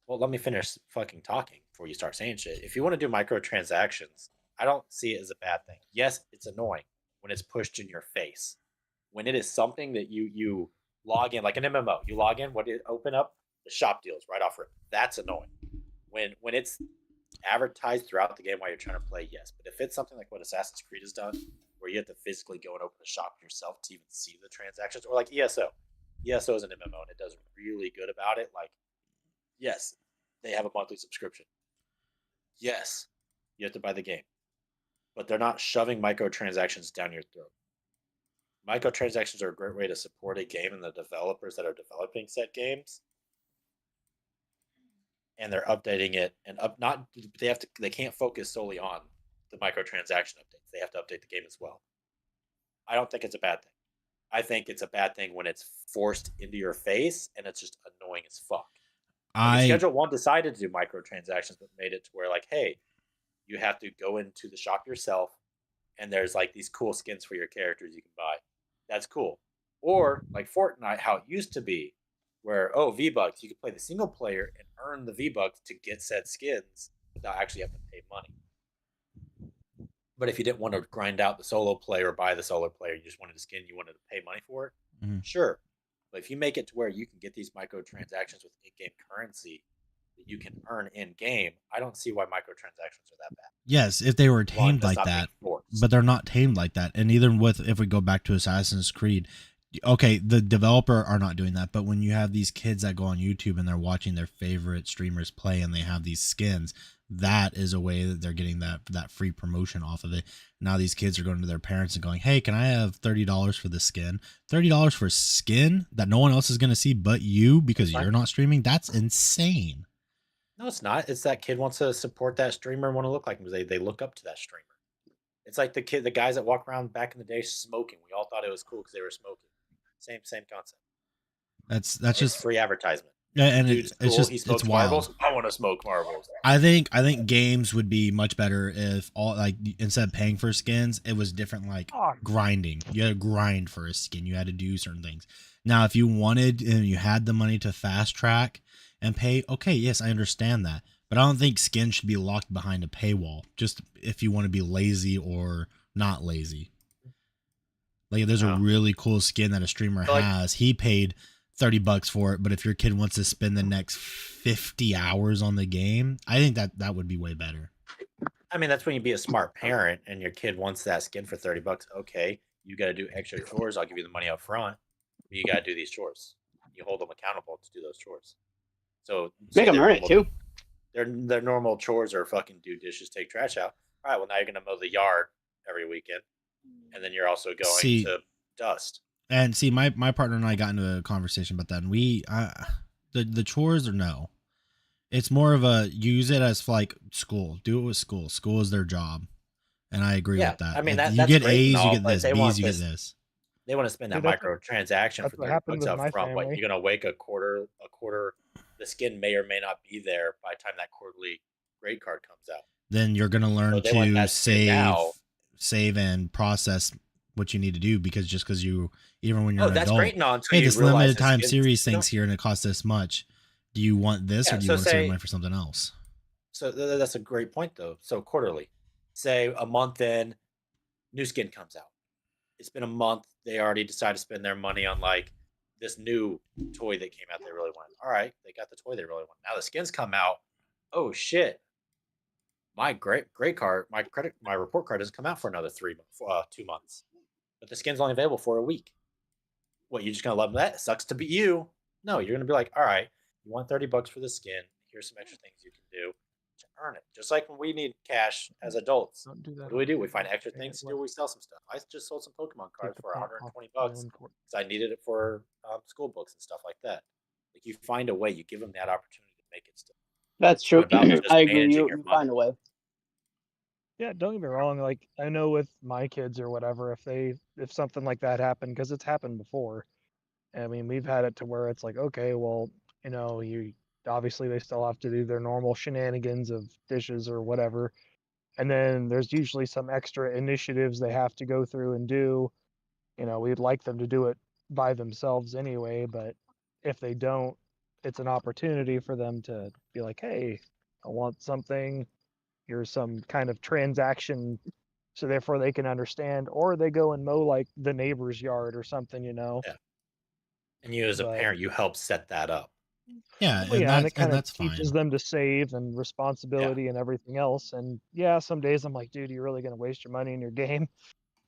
Speaker 1: Well, let me finish fucking talking before you start saying shit. If you want to do microtransactions, I don't see it as a bad thing. Yes, it's annoying when it's pushed in your face. When it is something that you log in, like an MMO, you log in, open up the shop deals right off rip. That's annoying. When it's advertised throughout the game while you're trying to play, yes. But if it's something like what Assassin's Creed has done, where you have to physically go and open the shop yourself to even see the transactions, or like ESO. ESO is an MMO and it does really good about it. Like, yes, they have a monthly subscription. Yes, you have to buy the game. But they're not shoving microtransactions down your throat. Microtransactions are a great way to support a game and the developers that are developing said games. And they're updating it and they can't focus solely on the microtransaction updates. They have to update the game as well. I don't think it's a bad thing. I think it's a bad thing when it's forced into your face and it's just annoying as fuck. Schedule 1 decided to do microtransactions but made it to where like, hey, you have to go into the shop yourself and there's like these cool skins for your characters you can buy. That's cool. Or like Fortnite, how it used to be, where V-Bucks, you could play the single player and earn the V-Bucks to get said skins without actually having to pay money. But if you didn't want to grind out the solo player or buy the solo player, you just wanted a skin, you wanted to pay money for it, sure. But if you make it to where you can get these microtransactions with in-game currency that you can earn in-game, I don't see why microtransactions are that bad.
Speaker 3: Yes, if they were tamed like that, but they're not tamed like that. And even if we go back to Assassin's Creed, okay, the developer are not doing that, but when you have these kids that go on YouTube and they're watching their favorite streamers play and they have these skins, that is a way that they're getting that free promotion off of it. Now these kids are going to their parents and going, hey, can I have $30 for the skin? $30 for a skin that no one else is going to see but you because you're not streaming? That's insane.
Speaker 1: No, it's not. It's that kid wants to support that streamer and want to look like him because they look up to that streamer. It's like the guys that walk around back in the day smoking. We all thought it was cool because they were smoking. Same concept.
Speaker 3: That's just
Speaker 1: free advertisement.
Speaker 3: Yeah, and it's just it's wild.
Speaker 1: Marbles. I want to smoke marbles.
Speaker 3: I think games would be much better if all like instead of paying for skins, it was different like grinding. You had to grind for a skin. You had to do certain things. Now, if you wanted and you had the money to fast track and pay, okay, yes, I understand that. But I don't think skins should be locked behind a paywall. Just if you want to be lazy or not lazy. Like there's a really cool skin that a streamer has. He paid $30 for it, but if your kid wants to spend the next 50 hours on the game, I think that would be way better.
Speaker 1: I mean, that's when you be a smart parent and your kid wants that skin for $30. Okay, you got to do extra chores. I'll give you the money up front. But you got to do these chores. You hold them accountable to do those chores. So
Speaker 4: make them earn it too.
Speaker 1: Their normal chores are fucking do dishes, take trash out. All right, well now you're gonna mow the yard every weekend. and then you're also going to dust.
Speaker 3: And see, my partner and I got into a conversation about that, and the chores or no, it's more of a use it as like school. Do it with school. School is their job, and I agree with that.
Speaker 1: I mean,
Speaker 3: you
Speaker 1: that's
Speaker 3: get
Speaker 1: great
Speaker 3: A's,
Speaker 1: all,
Speaker 3: you get this. B's, you
Speaker 1: this.
Speaker 3: get this.
Speaker 1: They want to spend that microtransaction for $30 up front, but you're gonna wake a quarter. The skin may or may not be there by the time that quarterly grade card comes out.
Speaker 3: Then you're gonna learn to save and process what you need to do, because you, even when you're an adult,
Speaker 1: great until
Speaker 3: hey, this limited time series thing's here and it costs this much. Do you want this, or do you want to save money for something else?
Speaker 1: So that's a great point, though. So quarterly, say a month in, new skin comes out. It's been a month. They already decided to spend their money on like this new toy that came out they really wanted. All right, they got the toy they really want. Now the skins come out. Oh shit! My grade card, my report card doesn't come out for another 2 months, but the skin's only available for a week. What, you just gonna love that? Sucks to be you. No, you're gonna be like, all right, you want $30 for the skin. Here's some extra things you can do to earn it. Just like when we need cash as adults. What do? We find extra things to do. We sell some stuff. I just sold some Pokemon cards for $120 because I needed it for school books and stuff like that. Like, you find a way. You give them that opportunity to make it still.
Speaker 4: That's true. I agree. You find a way.
Speaker 5: Yeah, don't get me wrong. Like, I know with my kids or whatever, if something like that happened, because it's happened before. I mean, we've had it to where it's like, okay, well, you obviously they still have to do their normal shenanigans of dishes or whatever, and then there's usually some extra initiatives they have to go through and do. We'd like them to do it by themselves anyway, but if they don't, it's an opportunity for them to be like, hey, I want something. Here's some kind of transaction, so therefore they can understand, or they go and mow like the neighbor's yard or something,
Speaker 1: Yeah. And you as a parent, you help set that up.
Speaker 3: Yeah,
Speaker 5: and it kind of teaches them to save and responsibility and everything else. And some days I'm like, dude, you're really going to waste your money in your game.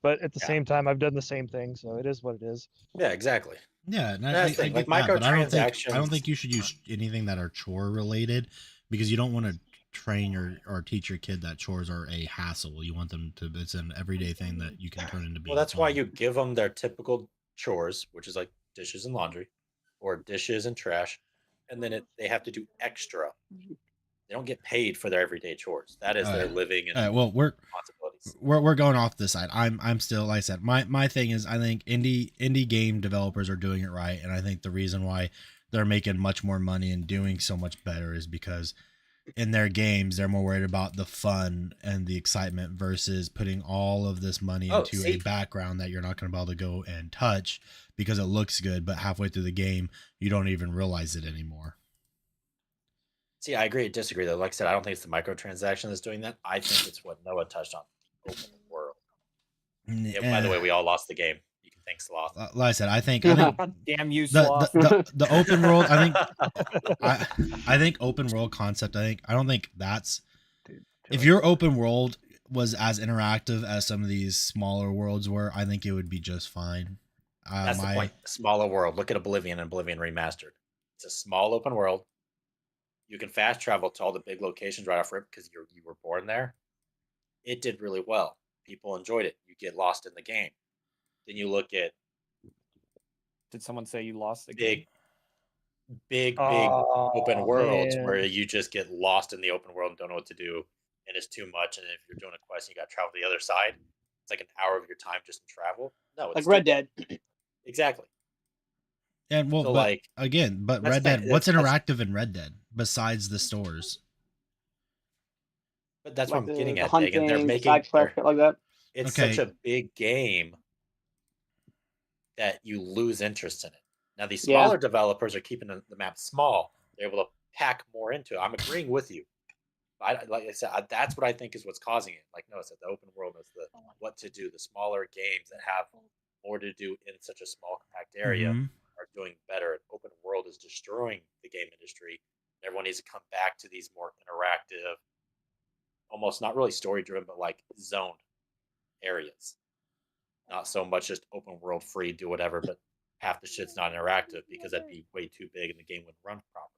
Speaker 5: But at the same time, I've done the same thing, so it is what it is.
Speaker 1: Yeah, exactly.
Speaker 3: Yeah, I get that, but I don't think you should use anything that are chore related, because you don't want to train or teach your kid that chores are a hassle. You want them to, it's an everyday thing that you can turn into being.
Speaker 1: Well, that's why you give them their typical chores, which is like dishes and laundry, or dishes and trash, and then they have to do extra. They don't get paid for their everyday chores. That is their living and responsibilities.
Speaker 3: We're going off this side. I'm still, like I said, my thing is, I think indie game developers are doing it right, and I think the reason why they're making much more money and doing so much better is because in their games they're more worried about the fun and the excitement versus putting all of this money into a background that you're not going to be able to go and touch because it looks good, but halfway through the game you don't even realize it anymore.
Speaker 1: See, I agree and disagree though. Like I said, I don't think it's the microtransaction that's doing that. I think it's what Noah touched on, the open world. By the way, we all lost the game. You can thank Sloth.
Speaker 3: Like I said, I think
Speaker 2: damn you, Sloth.
Speaker 3: The open world, I think open world concept, I don't think that's, if your open world was as interactive as some of these smaller worlds were, I think it would be just fine.
Speaker 1: That's the point. Smaller world. Look at Oblivion and Oblivion Remastered. It's a small open world. You can fast travel to all the big locations right off rip because you were born there. It did really well. People enjoyed it. You get lost in the game. Then you look at.
Speaker 2: Did someone say you lost the game?
Speaker 1: Big open worlds where you just get lost in the open world and don't know what to do, and it's too much. And if you're doing a quest and you got to travel to the other side, it's like an hour of your time just in travel. No, it's
Speaker 4: like Red Dead.
Speaker 1: Exactly.
Speaker 3: And well,
Speaker 1: so
Speaker 3: but Red Dead, what's interactive in Red Dead besides the stores?
Speaker 1: But that's what I'm getting at.
Speaker 4: Hunting,
Speaker 1: they're making
Speaker 4: side quest like that.
Speaker 1: It's such a big game that you lose interest in it. Now, these smaller developers are keeping the map small. They're able to pack more into it. I'm agreeing with you. Like I said, that's what I think is what's causing it. Like Noah said, the open world is the what to do. The smaller games that have more to do in such a small, compact area are doing better. And open world is destroying the game industry. Everyone needs to come back to these more interactive, almost not really story-driven, but like zoned areas. Not so much just open world free, do whatever, but half the shit's not interactive because that'd be way too big and the game wouldn't run properly.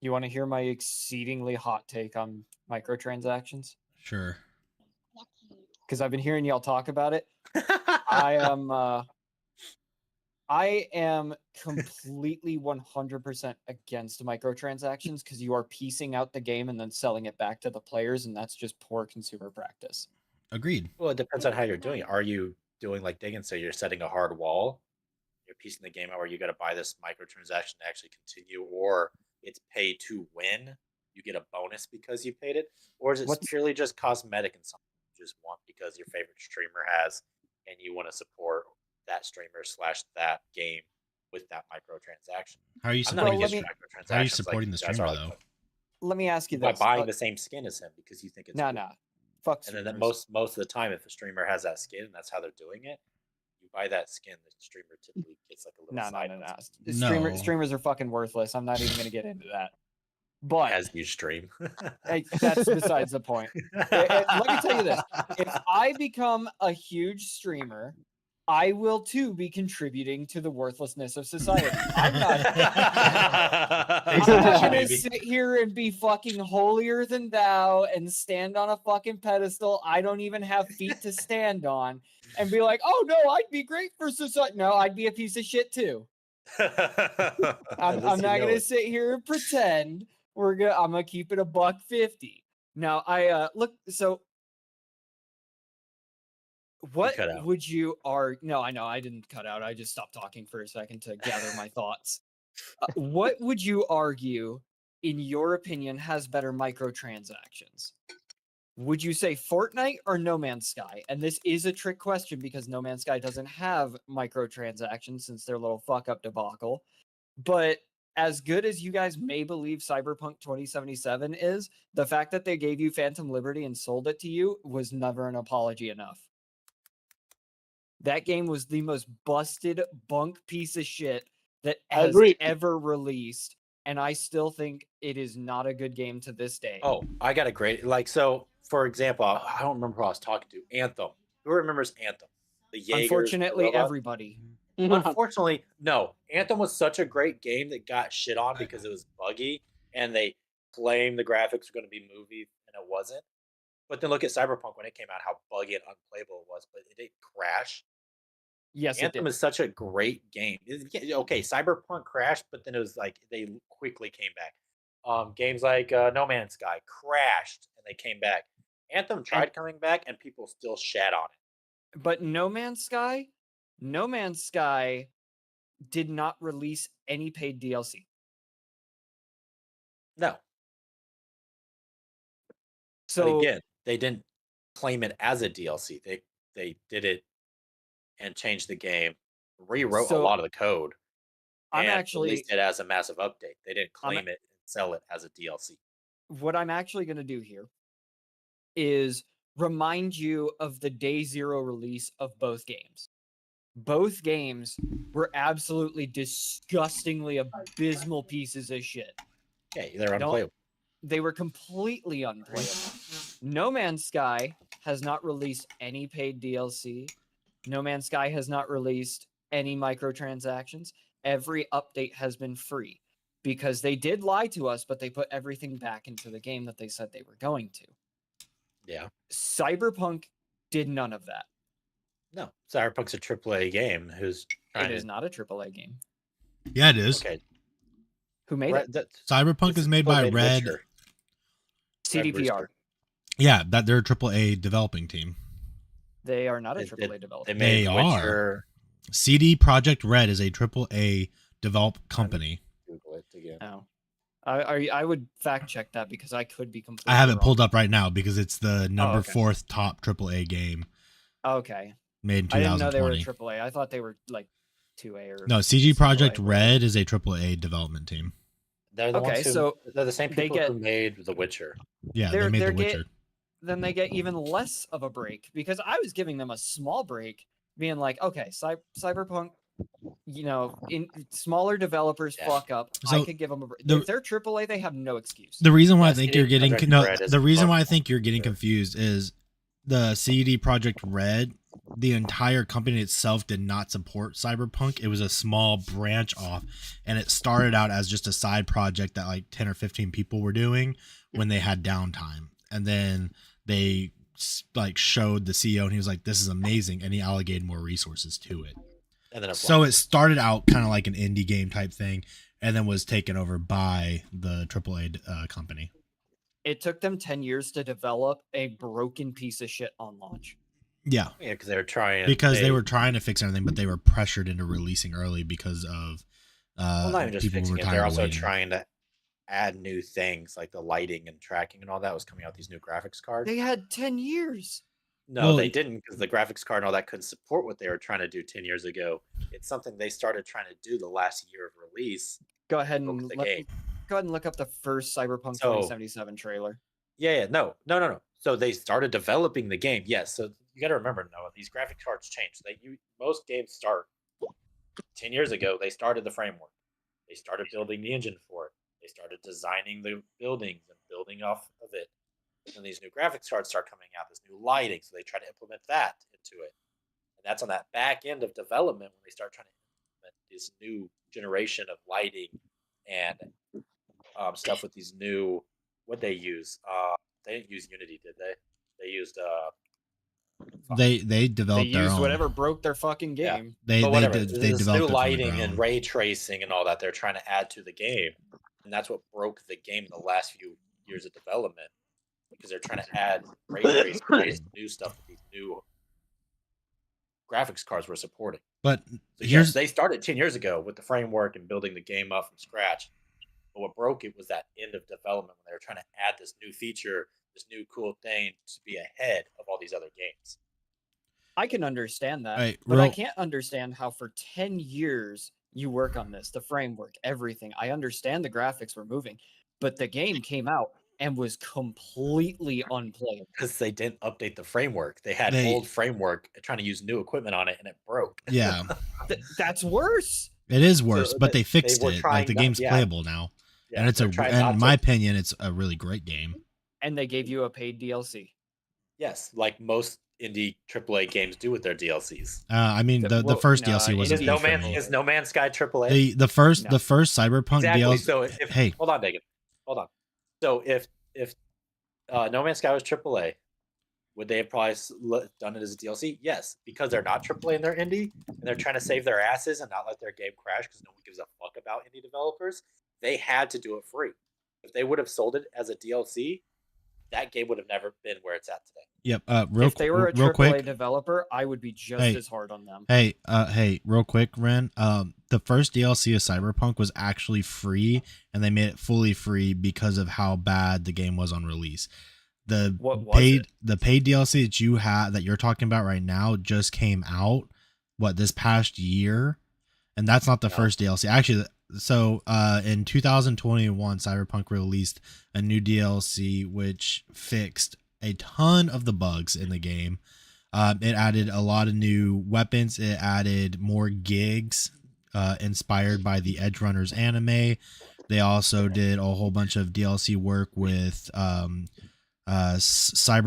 Speaker 2: You want to hear my exceedingly hot take on microtransactions?
Speaker 3: Sure.
Speaker 2: Because I've been hearing y'all talk about it. I am completely 100% against microtransactions because you are piecing out the game and then selling it back to the players, and that's just poor consumer practice.
Speaker 3: Agreed.
Speaker 1: Well, it depends on how you're doing it. Are you doing like Diggin said, you're setting a hard wall, you're piecing the game out where you got to buy this microtransaction to actually continue, or it's pay to win, you get a bonus because you paid it, or is it purely just cosmetic and something you just want because your favorite streamer has and you want to support that streamer / that game with that microtransaction?
Speaker 3: How are you supporting the streamer though?
Speaker 2: Let me ask you
Speaker 1: this: by
Speaker 2: this:
Speaker 1: buying the same skin as him because you think it's
Speaker 2: nah,
Speaker 1: cool.
Speaker 2: fuck.
Speaker 1: And then most of the time, if a streamer has that skin and that's how they're doing it, you buy that skin, the streamer typically gets like a little
Speaker 2: No. Streamers are fucking worthless. I'm not even gonna get into that. But
Speaker 1: as you stream,
Speaker 2: that's besides the point. Let me tell you this: if I become a huge streamer, I will too be contributing to the worthlessness of society. I'm not gonna sit here and be fucking holier than thou and stand on a fucking pedestal I don't even have feet to stand on and be like, oh no, I'd be great for society. No, I'd be a piece of shit too. I'm not gonna sit here and pretend I'm gonna keep it $1.50. Now look, so what would you no, I know I didn't cut out. I just stopped talking for a second to gather my thoughts. What would you argue, in your opinion, has better microtransactions? Would you say Fortnite or No Man's Sky? And this is a trick question because No Man's Sky doesn't have microtransactions since their little fuck up debacle. But as good as you guys may believe Cyberpunk 2077 is, the fact that they gave you Phantom Liberty and sold it to you was never an apology enough. That game was the most busted bunk piece of shit that has ever released, and I still think it is not a good game to this day.
Speaker 1: Oh, I got a great so. For example, I don't remember who I was talking to. Anthem. Who remembers Anthem? The Jaegers.
Speaker 2: Unfortunately, everybody.
Speaker 1: Unfortunately, no. Anthem was such a great game that got shit on because it was buggy, and they claimed the graphics were going to be movie, and it wasn't. But then look at Cyberpunk when it came out, how buggy and unplayable it was, but it didn't crash.
Speaker 2: Yes,
Speaker 1: Anthem is such a great game. Okay, Cyberpunk crashed, but then it was like they quickly came back. Games like No Man's Sky crashed, and they came back. Anthem tried coming back, and people still shat on it.
Speaker 2: But No Man's Sky did not release any paid DLC.
Speaker 1: No.
Speaker 2: So
Speaker 1: but again, they didn't claim it as a DLC. They did it and changed the game, rewrote a lot of the code, and released it as a massive update. They didn't claim it and sell it as a DLC.
Speaker 2: What I'm actually going to do here is remind you of the day zero release of both games. Both games were absolutely disgustingly abysmal pieces of shit.
Speaker 1: Yeah, they're unplayable.
Speaker 2: They were completely unplayable. No Man's Sky has not released any paid DLC. No Man's Sky has not released any microtransactions. Every update has been free because they did lie to us, but they put everything back into the game that they said they were going to.
Speaker 1: Yeah.
Speaker 2: Cyberpunk did none of that.
Speaker 1: No, Cyberpunk's a AAA game.
Speaker 2: It is not a AAA game.
Speaker 3: Yeah, it is.
Speaker 1: Okay.
Speaker 2: Who made it?
Speaker 3: Cyberpunk is made by Red.
Speaker 1: Witcher.
Speaker 2: CDPR.
Speaker 3: Yeah, they're a AAA developing team.
Speaker 2: They are not a AAA developer.
Speaker 3: They are. CD Projekt Red is a AAA develop company.
Speaker 1: Google it again.
Speaker 2: Oh. I would fact check that because I could be completely
Speaker 3: I have it
Speaker 2: wrong.
Speaker 3: pulled up right now because it's the number 4th top AAA game.
Speaker 2: Okay.
Speaker 3: Made in 2020.
Speaker 2: I didn't know they were AAA. I thought they were like 2A or.
Speaker 3: No, CD Projekt Red is a AAA development team.
Speaker 1: They're the ones they're the same people who made The Witcher.
Speaker 3: Yeah, they made The Witcher.
Speaker 2: Then they get even less of a break because I was giving them a small break, being like, okay, Cyberpunk, in smaller developers fuck up. So I could give them a break. If they're AAA, they have no excuse.
Speaker 3: The reason why I think you're getting confused is the CD Projekt Red. The entire company itself did not support Cyberpunk. It was a small branch off, and it started out as just a side project that like 10 or 15 people were doing when they had downtime, and then they like showed the CEO, and he was like, "This is amazing," and he allocated more resources to it.
Speaker 1: And then
Speaker 3: so it started out kind of like an indie game type thing, and then was taken over by the AAA company.
Speaker 2: It took them 10 years to develop a broken piece of shit on launch.
Speaker 3: Yeah,
Speaker 1: because they were trying.
Speaker 3: They were trying to fix everything, but they were pressured into releasing early because of
Speaker 1: not even just fixing it. They're also trying to add new things like the lighting and tracking and all that was coming out. These new graphics cards.
Speaker 2: They had 10 years.
Speaker 1: No, they didn't, because the graphics card and all that couldn't support what they were trying to do 10 years ago. It's something they started trying to do the last year of release.
Speaker 2: Go ahead and look up the first Cyberpunk 2077 trailer.
Speaker 1: Yeah, no. So they started developing the game. Yes, so you got to remember, Noah, these graphics cards change. Most games start 10 years ago. They started the framework. They started building the engine for it. They started designing the buildings and building off of it. And these new graphics cards start coming out, this new lighting, so they try to implement that into it. And that's on that back end of development when they start trying to implement this new generation of lighting and stuff with these new, what they use. They didn't use Unity, did they? They used
Speaker 3: they developed their own.
Speaker 2: Whatever broke their fucking game.
Speaker 3: Yeah. They developed
Speaker 1: new lighting and ray tracing and all that they're trying to add to the game, and that's what broke the game in the last few years of development, because they're trying to add ray tracing, new stuff that these new graphics cards were supporting.
Speaker 3: But
Speaker 1: they started 10 years ago with the framework and building the game up from scratch. But what broke it was that end of development when they were trying to add this new feature, this new cool thing to be ahead of all these other games.
Speaker 2: I can understand that, but I can't understand how for 10 years you work on this, the framework, everything. I understand the graphics were moving, but the game came out and was completely unplayable.
Speaker 1: Because they didn't update the framework. They had old framework trying to use new equipment on it, and it broke.
Speaker 3: Yeah.
Speaker 2: That's worse.
Speaker 3: It is worse, but they fixed it. Like, the game's playable now. Yeah, and in my opinion, it's a really great game.
Speaker 2: And they gave you a paid DLC.
Speaker 1: Yes, like most indie AAA games do with their DLCs.
Speaker 3: I mean, the first DLC wasn't.
Speaker 1: Is No Man's Sky AAA?
Speaker 3: The first Cyberpunk DLC.
Speaker 1: So hold on, Dagan. Hold on. So if No Man's Sky was AAA, would they have probably done it as a DLC? Yes, because they're not AAA and they're indie, and they're trying to save their asses and not let their game crash because no one gives a fuck about indie developers. They had to do it free. If they would have sold it as a DLC, that game would have never been where it's at today.
Speaker 3: Yep.
Speaker 2: If they were a AAA developer, I would be just as hard on them.
Speaker 3: Hey, real quick, Ren. The first DLC of Cyberpunk was actually free, and they made it fully free because of how bad the game was on release. The paid DLC that you're talking about right now just came out this past year, and that's not the first DLC. Actually, so in 2021, Cyberpunk released a new DLC which fixed a ton of the bugs in the game. It added a lot of new weapons. It added more gigs inspired by the Edge Runners anime. They also did a whole bunch of DLC work with cyber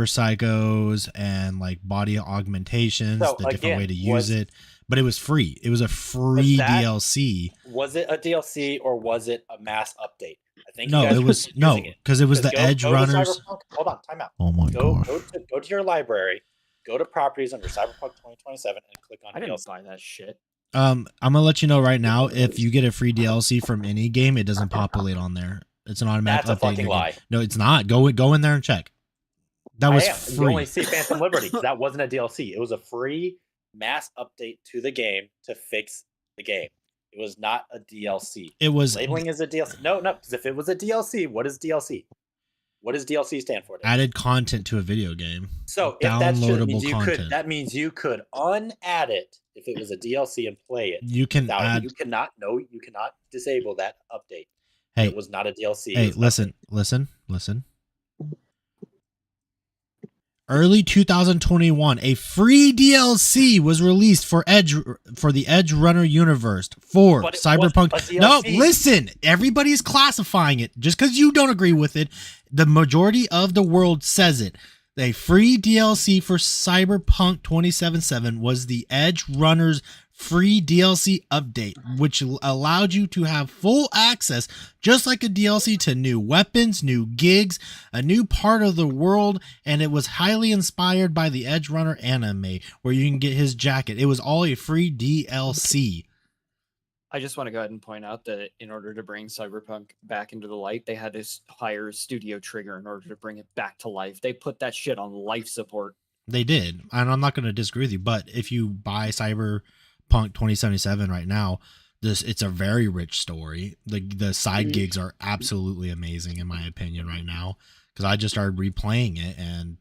Speaker 3: psychos and like body augmentations, different way to use it. But it was free. It was a free DLC.
Speaker 1: Was it a DLC or was it a mass update? I think
Speaker 3: it was because it was the Edge Runners.
Speaker 1: Hold on, time out.
Speaker 3: Oh my god!
Speaker 1: Go to your library, go to properties under Cyberpunk 2027, and click on.
Speaker 2: I didn't buy that shit.
Speaker 3: I'm gonna let you know right now. If you get a free DLC from any game, it doesn't populate on there. It's an automatic.
Speaker 1: That's a fucking lie.
Speaker 3: No, it's not. Go in there and check. That was free.
Speaker 1: You only see Phantom Liberty. That wasn't a DLC. It was a free mass update to the game to fix the game. It was not a DLC.
Speaker 3: It was
Speaker 1: labeling as a DLC. No, because if it was a DLC, what is DLC? What does DLC stand for?
Speaker 3: Added content to a video game.
Speaker 1: So if that's true, that means you could unadd it if it was a DLC and play it.
Speaker 3: You can add.
Speaker 1: You cannot disable that update.
Speaker 3: Hey,
Speaker 1: it was not a DLC.
Speaker 3: Hey, listen. Early 2021, a free DLC was released for the Edge Runner universe for Cyberpunk. No, listen, everybody's classifying it. Just because you don't agree with it, the majority of the world says it. The free DLC for Cyberpunk 2077 was the Edge Runners free DLC update, which allowed you to have full access, just like a DLC, to new weapons, new gigs, a new part of the world, and it was highly inspired by the Edge Runner anime, where you can get his jacket. It was all a free DLC.
Speaker 2: I just want to go ahead and point out that in order to bring Cyberpunk back into the light, they had to hire Studio Trigger in order to bring it back to life. They put that shit on life support.
Speaker 3: They did, and I'm not going to disagree with you, but if you buy Cyberpunk 2077 right now, it's a very rich story. The side gigs are absolutely amazing in my opinion right now, because I just started replaying it,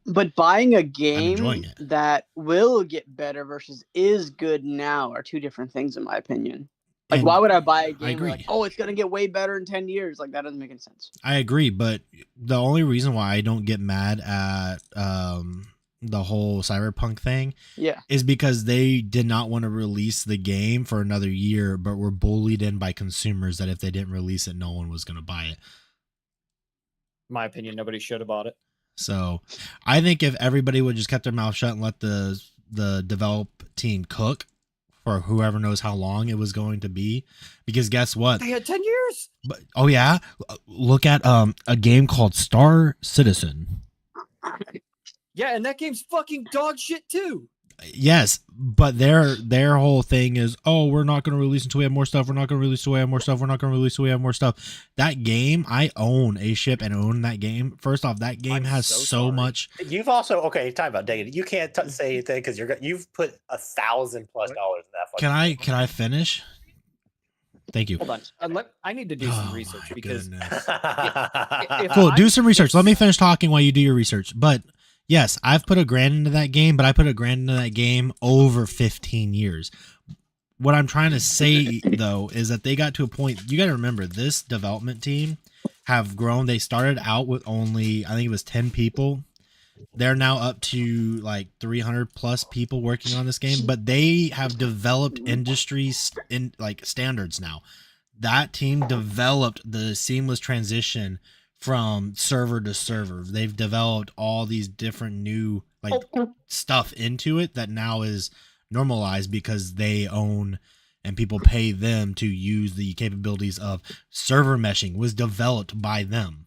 Speaker 4: but buying a game
Speaker 3: enjoying it.
Speaker 4: that will get better versus is good now are two different things in my opinion. Like, why would I buy a game where, like, oh, it's gonna get way better in 10 years? Like, that doesn't make any sense.
Speaker 3: I agree, but the only reason why I don't get mad at the whole Cyberpunk thing, is because they did not want to release the game for another year, but were bullied in by consumers that if they didn't release it, no one was going to buy it.
Speaker 2: My opinion, nobody should have bought it.
Speaker 3: So I think if everybody would just kept their mouth shut and let the develop team cook for whoever knows how long it was going to be, because guess what?
Speaker 2: They had 10 years.
Speaker 3: But oh yeah, look at a game called Star Citizen.
Speaker 2: Yeah, and that game's fucking dog shit too.
Speaker 3: Yes, but their whole thing is, oh, we're not going to release until we have more stuff. We're not going to release until we have more stuff. We're not going to release until we have more stuff. That game, I own a ship and own that game. First off, that game has so much.
Speaker 1: You've also talking about David. You can't say anything because you've put $1,000+ in that.
Speaker 3: Can I finish? Thank you.
Speaker 2: Hold on. I need to do some research because.
Speaker 3: Cool. Do some research. Let me finish talking while you do your research. But yes, I've put $1,000 into that game, but I put $1,000 into that game over 15 years. What I'm trying to say though is that they got to a point. You got to remember, this development team have grown. They started out with only, I think it was 10 people. They're now up to like 300+ people working on this game, but they have developed industries in like standards now. That team developed the seamless transition from server to server. They've developed all these different new stuff into it that now is normalized because they own and people pay them to use the capabilities of server meshing. Was developed by them.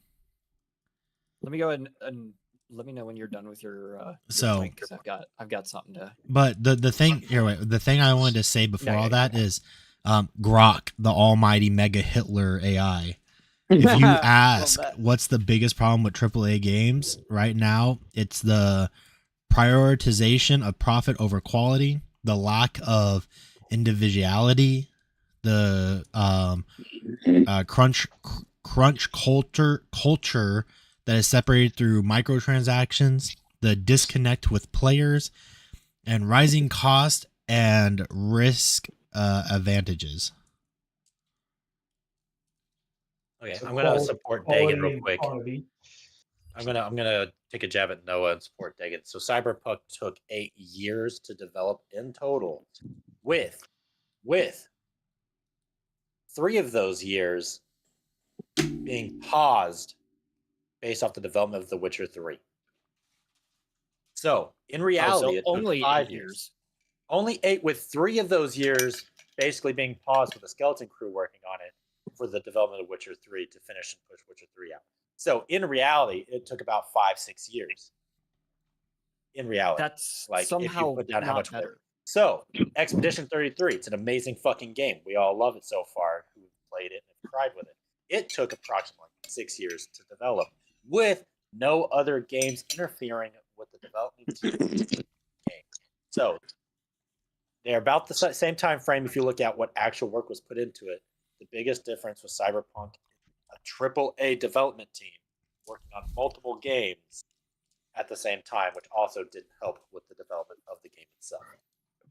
Speaker 2: Let me go ahead and let me know when you're done with your
Speaker 3: point,
Speaker 2: because I've got something to.
Speaker 3: But the thing I wanted to say before is Grok, the almighty mega Hitler AI. If you ask what's the biggest problem with AAA games right now, it's the prioritization of profit over quality, the lack of individuality, the crunch culture that is separated through microtransactions, the disconnect with players, and rising cost and risk advantages.
Speaker 1: Okay, I'm gonna support Dagan real quick. I'm gonna take a jab at Noah and support Dagan. So Cyberpunk took 8 years to develop in total, with 3 of those years being paused based off the development of The Witcher 3. So in reality, it
Speaker 2: only
Speaker 1: took 5
Speaker 2: years.
Speaker 1: Only 8, with 3 of those years basically being paused with a skeleton crew working on it for the development of Witcher 3 to finish and push Witcher 3 out. So in reality, it took about 5-6 years. In reality,
Speaker 2: that's
Speaker 1: like
Speaker 2: somehow
Speaker 1: if you put down how much
Speaker 2: better.
Speaker 1: So Expedition 33, it's an amazing fucking game. We all love it so far. Who played it and cried with it? It took approximately 6 years to develop, with no other games interfering with the development team of the game. So they're about the same time frame if you look at what actual work was put into it. The biggest difference was Cyberpunk, a AAA development team working on multiple games at the same time, which also didn't help with the development of the game itself.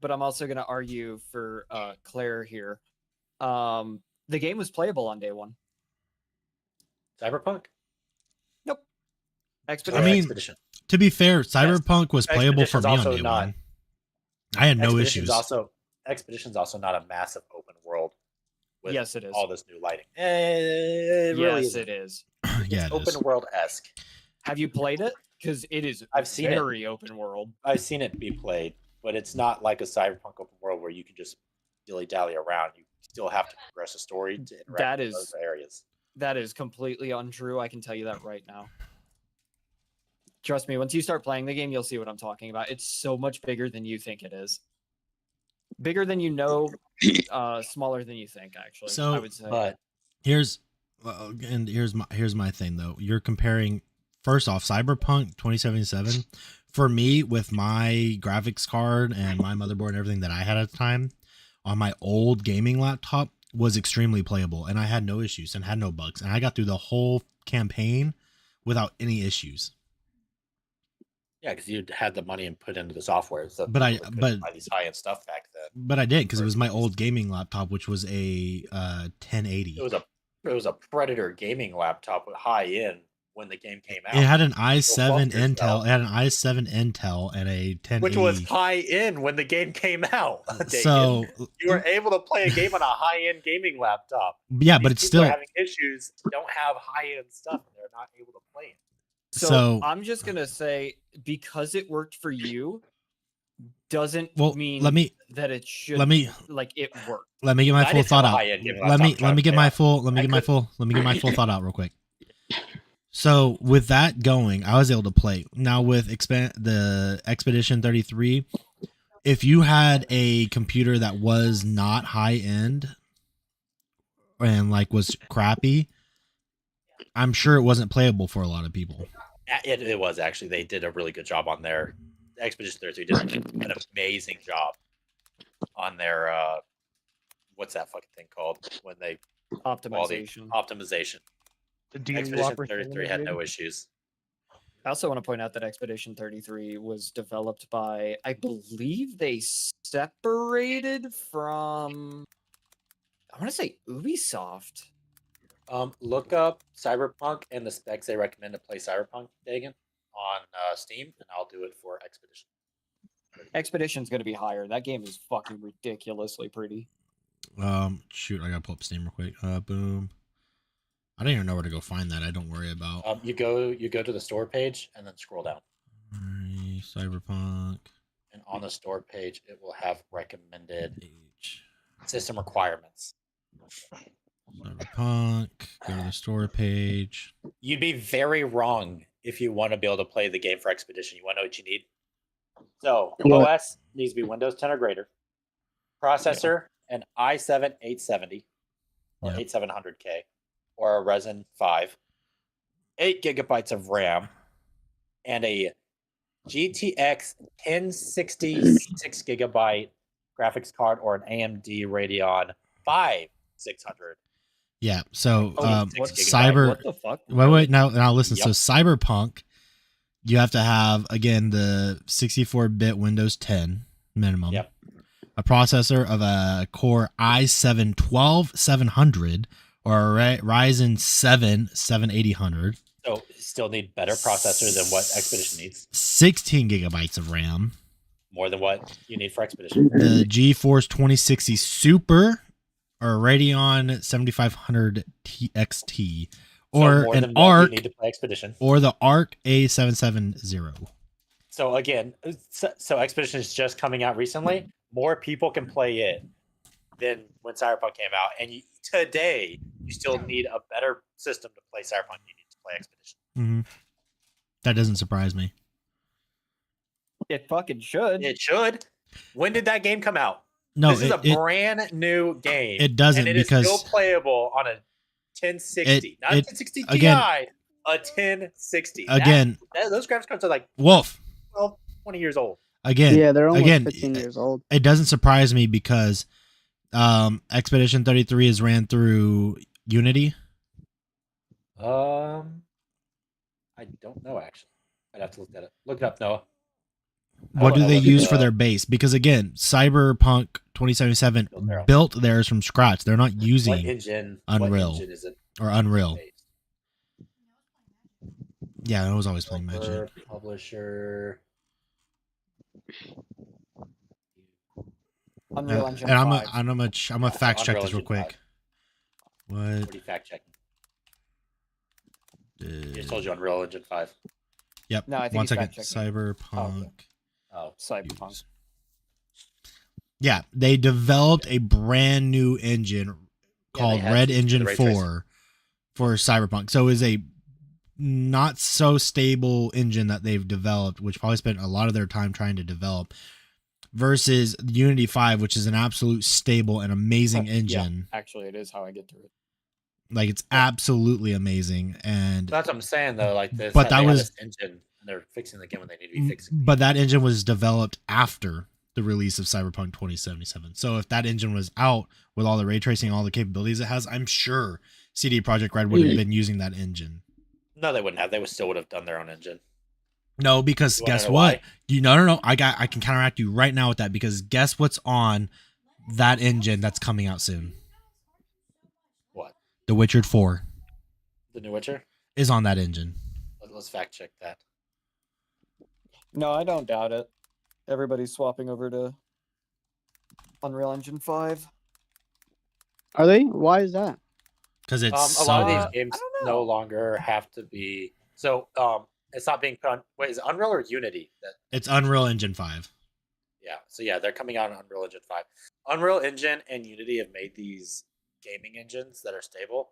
Speaker 2: But I'm also going to argue for Claire here. The game was playable on day one.
Speaker 1: Cyberpunk?
Speaker 2: Nope.
Speaker 1: Expedition.
Speaker 3: To be fair, Cyberpunk was playable for me on day one. I had no issues.
Speaker 1: Expedition's also not a massive open world. With
Speaker 2: yes, it is.
Speaker 1: All this new lighting. It really
Speaker 2: yes, it is.
Speaker 3: Yeah, it
Speaker 1: open world-esque.
Speaker 2: Have you played it? Because it is very open world.
Speaker 1: I've seen it be played, but it's not like a Cyberpunk open world where you can just dilly-dally around. You still have to progress the story to interact with those areas.
Speaker 2: That is completely untrue. I can tell you that right now. Trust me, once you start playing the game, you'll see what I'm talking about. It's so much bigger than you think it is. Bigger than you know, smaller than you think, actually.
Speaker 3: So,
Speaker 2: I would say.
Speaker 1: But
Speaker 3: here's my thing though. You're comparing, first off, Cyberpunk 2077. For me, with my graphics card and my motherboard and everything that I had at the time on my old gaming laptop was extremely playable, and I had no issues and had no bugs, and I got through the whole campaign without any issues.
Speaker 1: Yeah, because you had the money and put into the software. So
Speaker 3: but buy
Speaker 1: these high-end stuff back then.
Speaker 3: But I did, because it was my old gaming laptop, which was a 1080.
Speaker 1: It was a Predator gaming laptop with high-end when the game came out.
Speaker 3: It had an i7 Intel. It had an i7 Intel and a 1080,
Speaker 1: which was high-end when the game came out.
Speaker 3: So
Speaker 1: you were able to play a game on a high-end gaming laptop.
Speaker 3: Yeah, but it's still
Speaker 1: having issues. Don't have high-end stuff, and they're not able to play it.
Speaker 2: So I'm just gonna say, because it worked for you, doesn't mean that it should. It worked.
Speaker 3: Let me get my full thought out. Let me get my full thought out real quick. So with that going, I was able to play. Now with the Expedition 33, if you had a computer that was not high end and was crappy, I'm sure it wasn't playable for a lot of people.
Speaker 1: It was actually. They did a really good job on their Expedition 33. Did an amazing job on their what's that fucking thing called when they optimization. The Expedition 33 had no issues.
Speaker 2: I also want to point out that Expedition 33 was developed by, I believe they separated from, I want to say Ubisoft.
Speaker 1: Look up Cyberpunk and the specs they recommend to play Cyberpunk, Dagan, on Steam, and I'll do it for Expedition.
Speaker 2: Expedition's going to be higher. That game is fucking ridiculously pretty.
Speaker 3: Shoot, I gotta pull up Steam real quick. Boom. I don't even know where to go find that. I don't worry about.
Speaker 1: You go to the store page and then scroll down.
Speaker 3: Cyberpunk.
Speaker 1: And on the store page, it will have recommended system requirements.
Speaker 3: Cyberpunk. Go to the store page.
Speaker 1: You'd be very wrong if you want to be able to play the game for Expedition. You want to know what you need? So, OS needs to be Windows 10 or greater. Processor, an i7 870 or 8700K or a Ryzen 5. 8 gigabytes of RAM and a GTX 1060 6 gigabyte graphics card or an AMD Radeon 5600.
Speaker 3: Yeah, so
Speaker 2: what the fuck?
Speaker 3: Wait, now listen. Yep. So Cyberpunk, you have to have, again, the 64-bit Windows 10 minimum.
Speaker 1: Yep.
Speaker 3: A processor of a Core i7 12700 or a Ryzen 7 7800.
Speaker 1: So still need better processor than what Expedition needs.
Speaker 3: 16 gigabytes of RAM.
Speaker 1: More than what you need for Expedition.
Speaker 3: The GeForce 2060 Super or Radeon 7500 XT, or an ARC,
Speaker 1: need to play Expedition,
Speaker 3: or the ARC A770.
Speaker 1: So again, so Expedition is just coming out recently. More people can play it than when Cyberpunk came out, and today you still need a better system to play Cyberpunk. You need to play Expedition.
Speaker 3: Mm-hmm. That doesn't surprise me.
Speaker 2: It fucking should.
Speaker 1: It should. When did that game come out?
Speaker 3: No,
Speaker 1: this is a brand new game.
Speaker 3: It doesn't,
Speaker 1: and
Speaker 3: because
Speaker 1: is still playable on a 1060, not a 1060 Ti,
Speaker 3: again,
Speaker 1: a 1060.
Speaker 3: Again,
Speaker 1: those graphics cards are like
Speaker 3: Wolf.
Speaker 1: 12, 20 years old.
Speaker 3: Again,
Speaker 4: yeah, they're almost 15 years old.
Speaker 3: It doesn't surprise me because Expedition 33 is ran through Unity.
Speaker 1: I don't know actually. I'd have to look at it. Look it up, Noah.
Speaker 3: What do they use for their base? Because again, Cyberpunk 2077 built theirs from scratch. They're not using Unreal
Speaker 1: what engine is it?
Speaker 3: or Unreal. Yeah, I was always playing Magic.
Speaker 1: Publisher.
Speaker 2: Unreal Engine
Speaker 3: and
Speaker 2: 5.
Speaker 3: I'm a fact check this real quick. 5. What?
Speaker 1: What are you fact checking? I just told you Unreal Engine 5.
Speaker 3: Yep.
Speaker 2: No, I think
Speaker 3: 1 second. Cyberpunk.
Speaker 1: Oh,
Speaker 2: Cyberpunk.
Speaker 3: Yeah, they developed a brand new engine called Red Engine 4 for Cyberpunk. So it is a not so stable engine that they've developed, which probably spent a lot of their time trying to develop, versus Unity 5, which is an absolute stable and amazing engine.
Speaker 2: Yeah, actually, it is how I get through it.
Speaker 3: Like, it's absolutely amazing. And
Speaker 1: that's what I'm saying, though. Like this,
Speaker 3: but that was
Speaker 1: this engine, and they're fixing the game when they need to be fixing.
Speaker 3: But that engine was developed after the release of Cyberpunk 2077. So if that engine was out with all the ray tracing, all the capabilities it has, I'm sure CD Projekt Red would have been using that engine.
Speaker 1: No, they wouldn't have. They still would have done their own engine.
Speaker 3: No, because guess what? No. I can counteract you right now with that, because guess what's on that engine that's coming out soon?
Speaker 1: What?
Speaker 3: The Witcher 4.
Speaker 1: The new Witcher
Speaker 3: is on that engine.
Speaker 1: Let's fact check that.
Speaker 2: No, I don't doubt it. Everybody's swapping over to Unreal Engine 5.
Speaker 4: Are they? Why is that?
Speaker 3: Because it's
Speaker 1: a lot of these games no longer have to be. So it's not being put on. Wait, is it Unreal or Unity?
Speaker 3: It's Unreal Engine 5.
Speaker 1: Yeah. So yeah, they're coming out on Unreal Engine 5. Unreal Engine and Unity have made these gaming engines that are stable.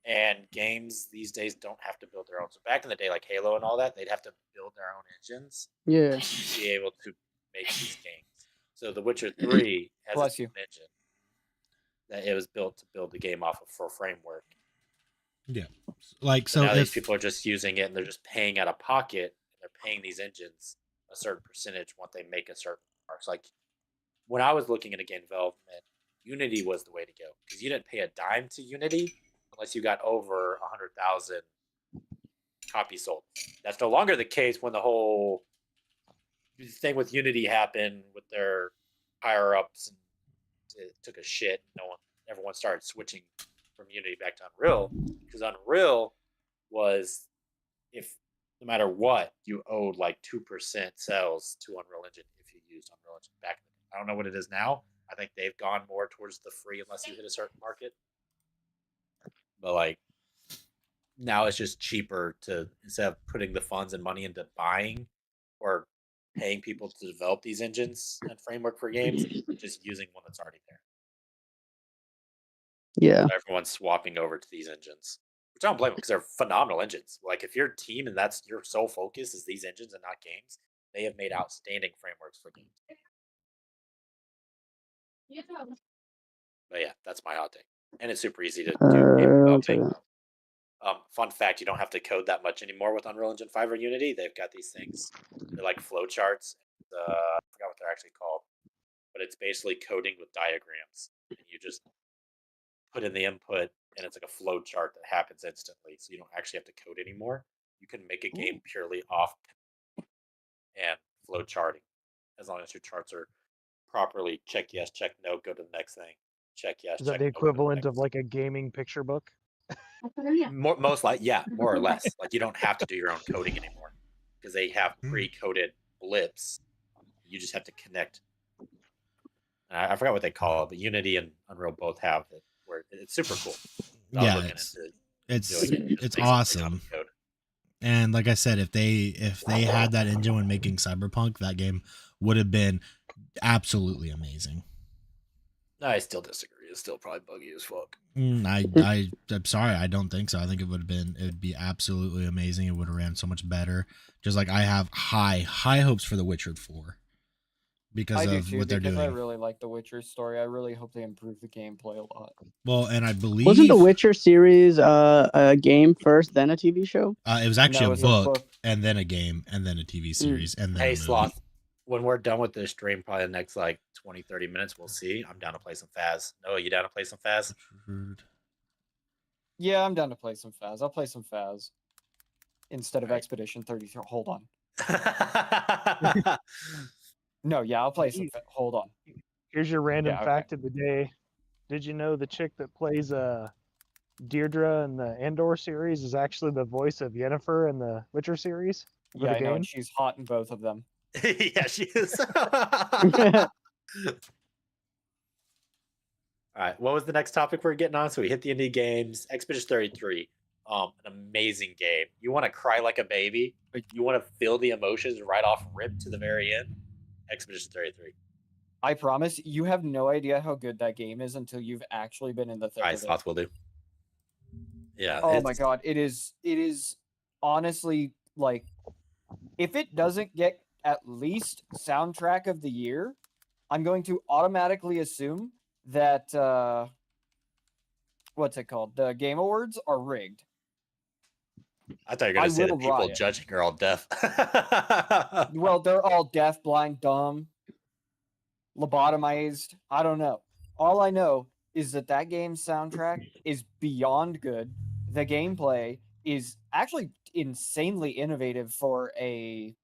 Speaker 1: And games these days don't have to build their own. So back in the day, like Halo and all that, they'd have to build their own engines.
Speaker 4: Yeah.
Speaker 1: To be able to make these games. So The Witcher 3 has its own engine that it was built to build the game off of for framework.
Speaker 3: Yeah. Like, so
Speaker 1: now these people are just using it and they're just paying out of pocket. And they're paying these engines a certain percentage once they make a certain mark. So like when I was looking at a game development, Unity was the way to go. Because you didn't pay a dime to Unity unless you got over 100,000 copies sold. That's no longer the case when the whole thing with Unity happened with their higher ups and it took a shit. Everyone started switching from Unity back to Unreal, because Unreal was, if no matter what, you owed like 2% sales to Unreal Engine if you used Unreal Engine back then. I don't know what it is now. I think they've gone more towards the free unless you hit a certain market. But like now it's just cheaper to, instead of putting the funds and money into buying or paying people to develop these engines and framework for games, just using one that's already there.
Speaker 4: Yeah.
Speaker 1: So everyone's swapping over to these engines, which I don't blame them, because they're phenomenal engines. Like if your team and that's your sole focus is these engines and not games, they have made outstanding frameworks for games. But yeah, that's my hot take. And it's super easy to do game developing. Fun fact, you don't have to code that much anymore with Unreal Engine 5 or Unity. They've got these things. They're like flowcharts. I forgot what they're actually called. But it's basically coding with diagrams. And you just put in the input, and it's like a flow chart that happens instantly. So you don't actually have to code anymore. You can make a game purely off and flow charting. As long as your charts are properly check yes, check no, go to the next thing. Check yes,
Speaker 5: Is that the equivalent of like a gaming picture book?
Speaker 1: Most likely, yeah, more or less. Like you don't have to do your own coding anymore because they have pre-coded blips. You just have to connect. I forgot what they call it, but Unity and Unreal both have it, where it's super cool. So
Speaker 3: yeah, it's awesome. And like I said, if they had that engine when making Cyberpunk, that game would have been absolutely amazing.
Speaker 1: I still disagree. It's still probably buggy as fuck.
Speaker 3: I'm sorry, I don't think so. I think it would be absolutely amazing. It would have ran so much better. Just like I have high hopes for The Witcher 4 because of what they're doing.
Speaker 2: I really like The Witcher story. I really hope they improve the gameplay a lot.
Speaker 3: Well, and I believe
Speaker 4: wasn't The Witcher series a game first, then a TV show?
Speaker 3: It was actually a book, and then a game, and then a TV series, and then a
Speaker 1: Sloth. When we're done with this stream, probably the next like 20-30 minutes, we'll see. I'm down to play some Faz. Noah, you down to play some Faz?
Speaker 2: Yeah, I'm down to play some Faz. I'll play some Faz instead of Expedition 33. Hold on. No, yeah, I'll play some. Hold on.
Speaker 5: Here's your random fact of the day. Did you know the chick that plays Deirdre in the Andor series is actually the voice of Yennefer in the Witcher series?
Speaker 2: Yeah, I know, and she's hot in both of them.
Speaker 1: Yeah, she is. All right, what was the next topic we're getting on? So we hit the indie games. Expedition 33, an amazing game. You want to cry like a baby, but you want to feel the emotions right off rip to the very end. Expedition 33.
Speaker 2: I promise you have no idea how good that game is until you've actually been in the thick of it.
Speaker 1: Will do. Yeah.
Speaker 2: Oh my god, it is honestly like, if it doesn't get at least soundtrack of the year, I'm going to automatically assume that what's it called? The Game Awards are rigged.
Speaker 1: I thought you were going to say the people judging are all deaf.
Speaker 2: Well, they're all deaf, blind, dumb, lobotomized. I don't know. All I know is that game's soundtrack is beyond good. The gameplay is actually insanely innovative for a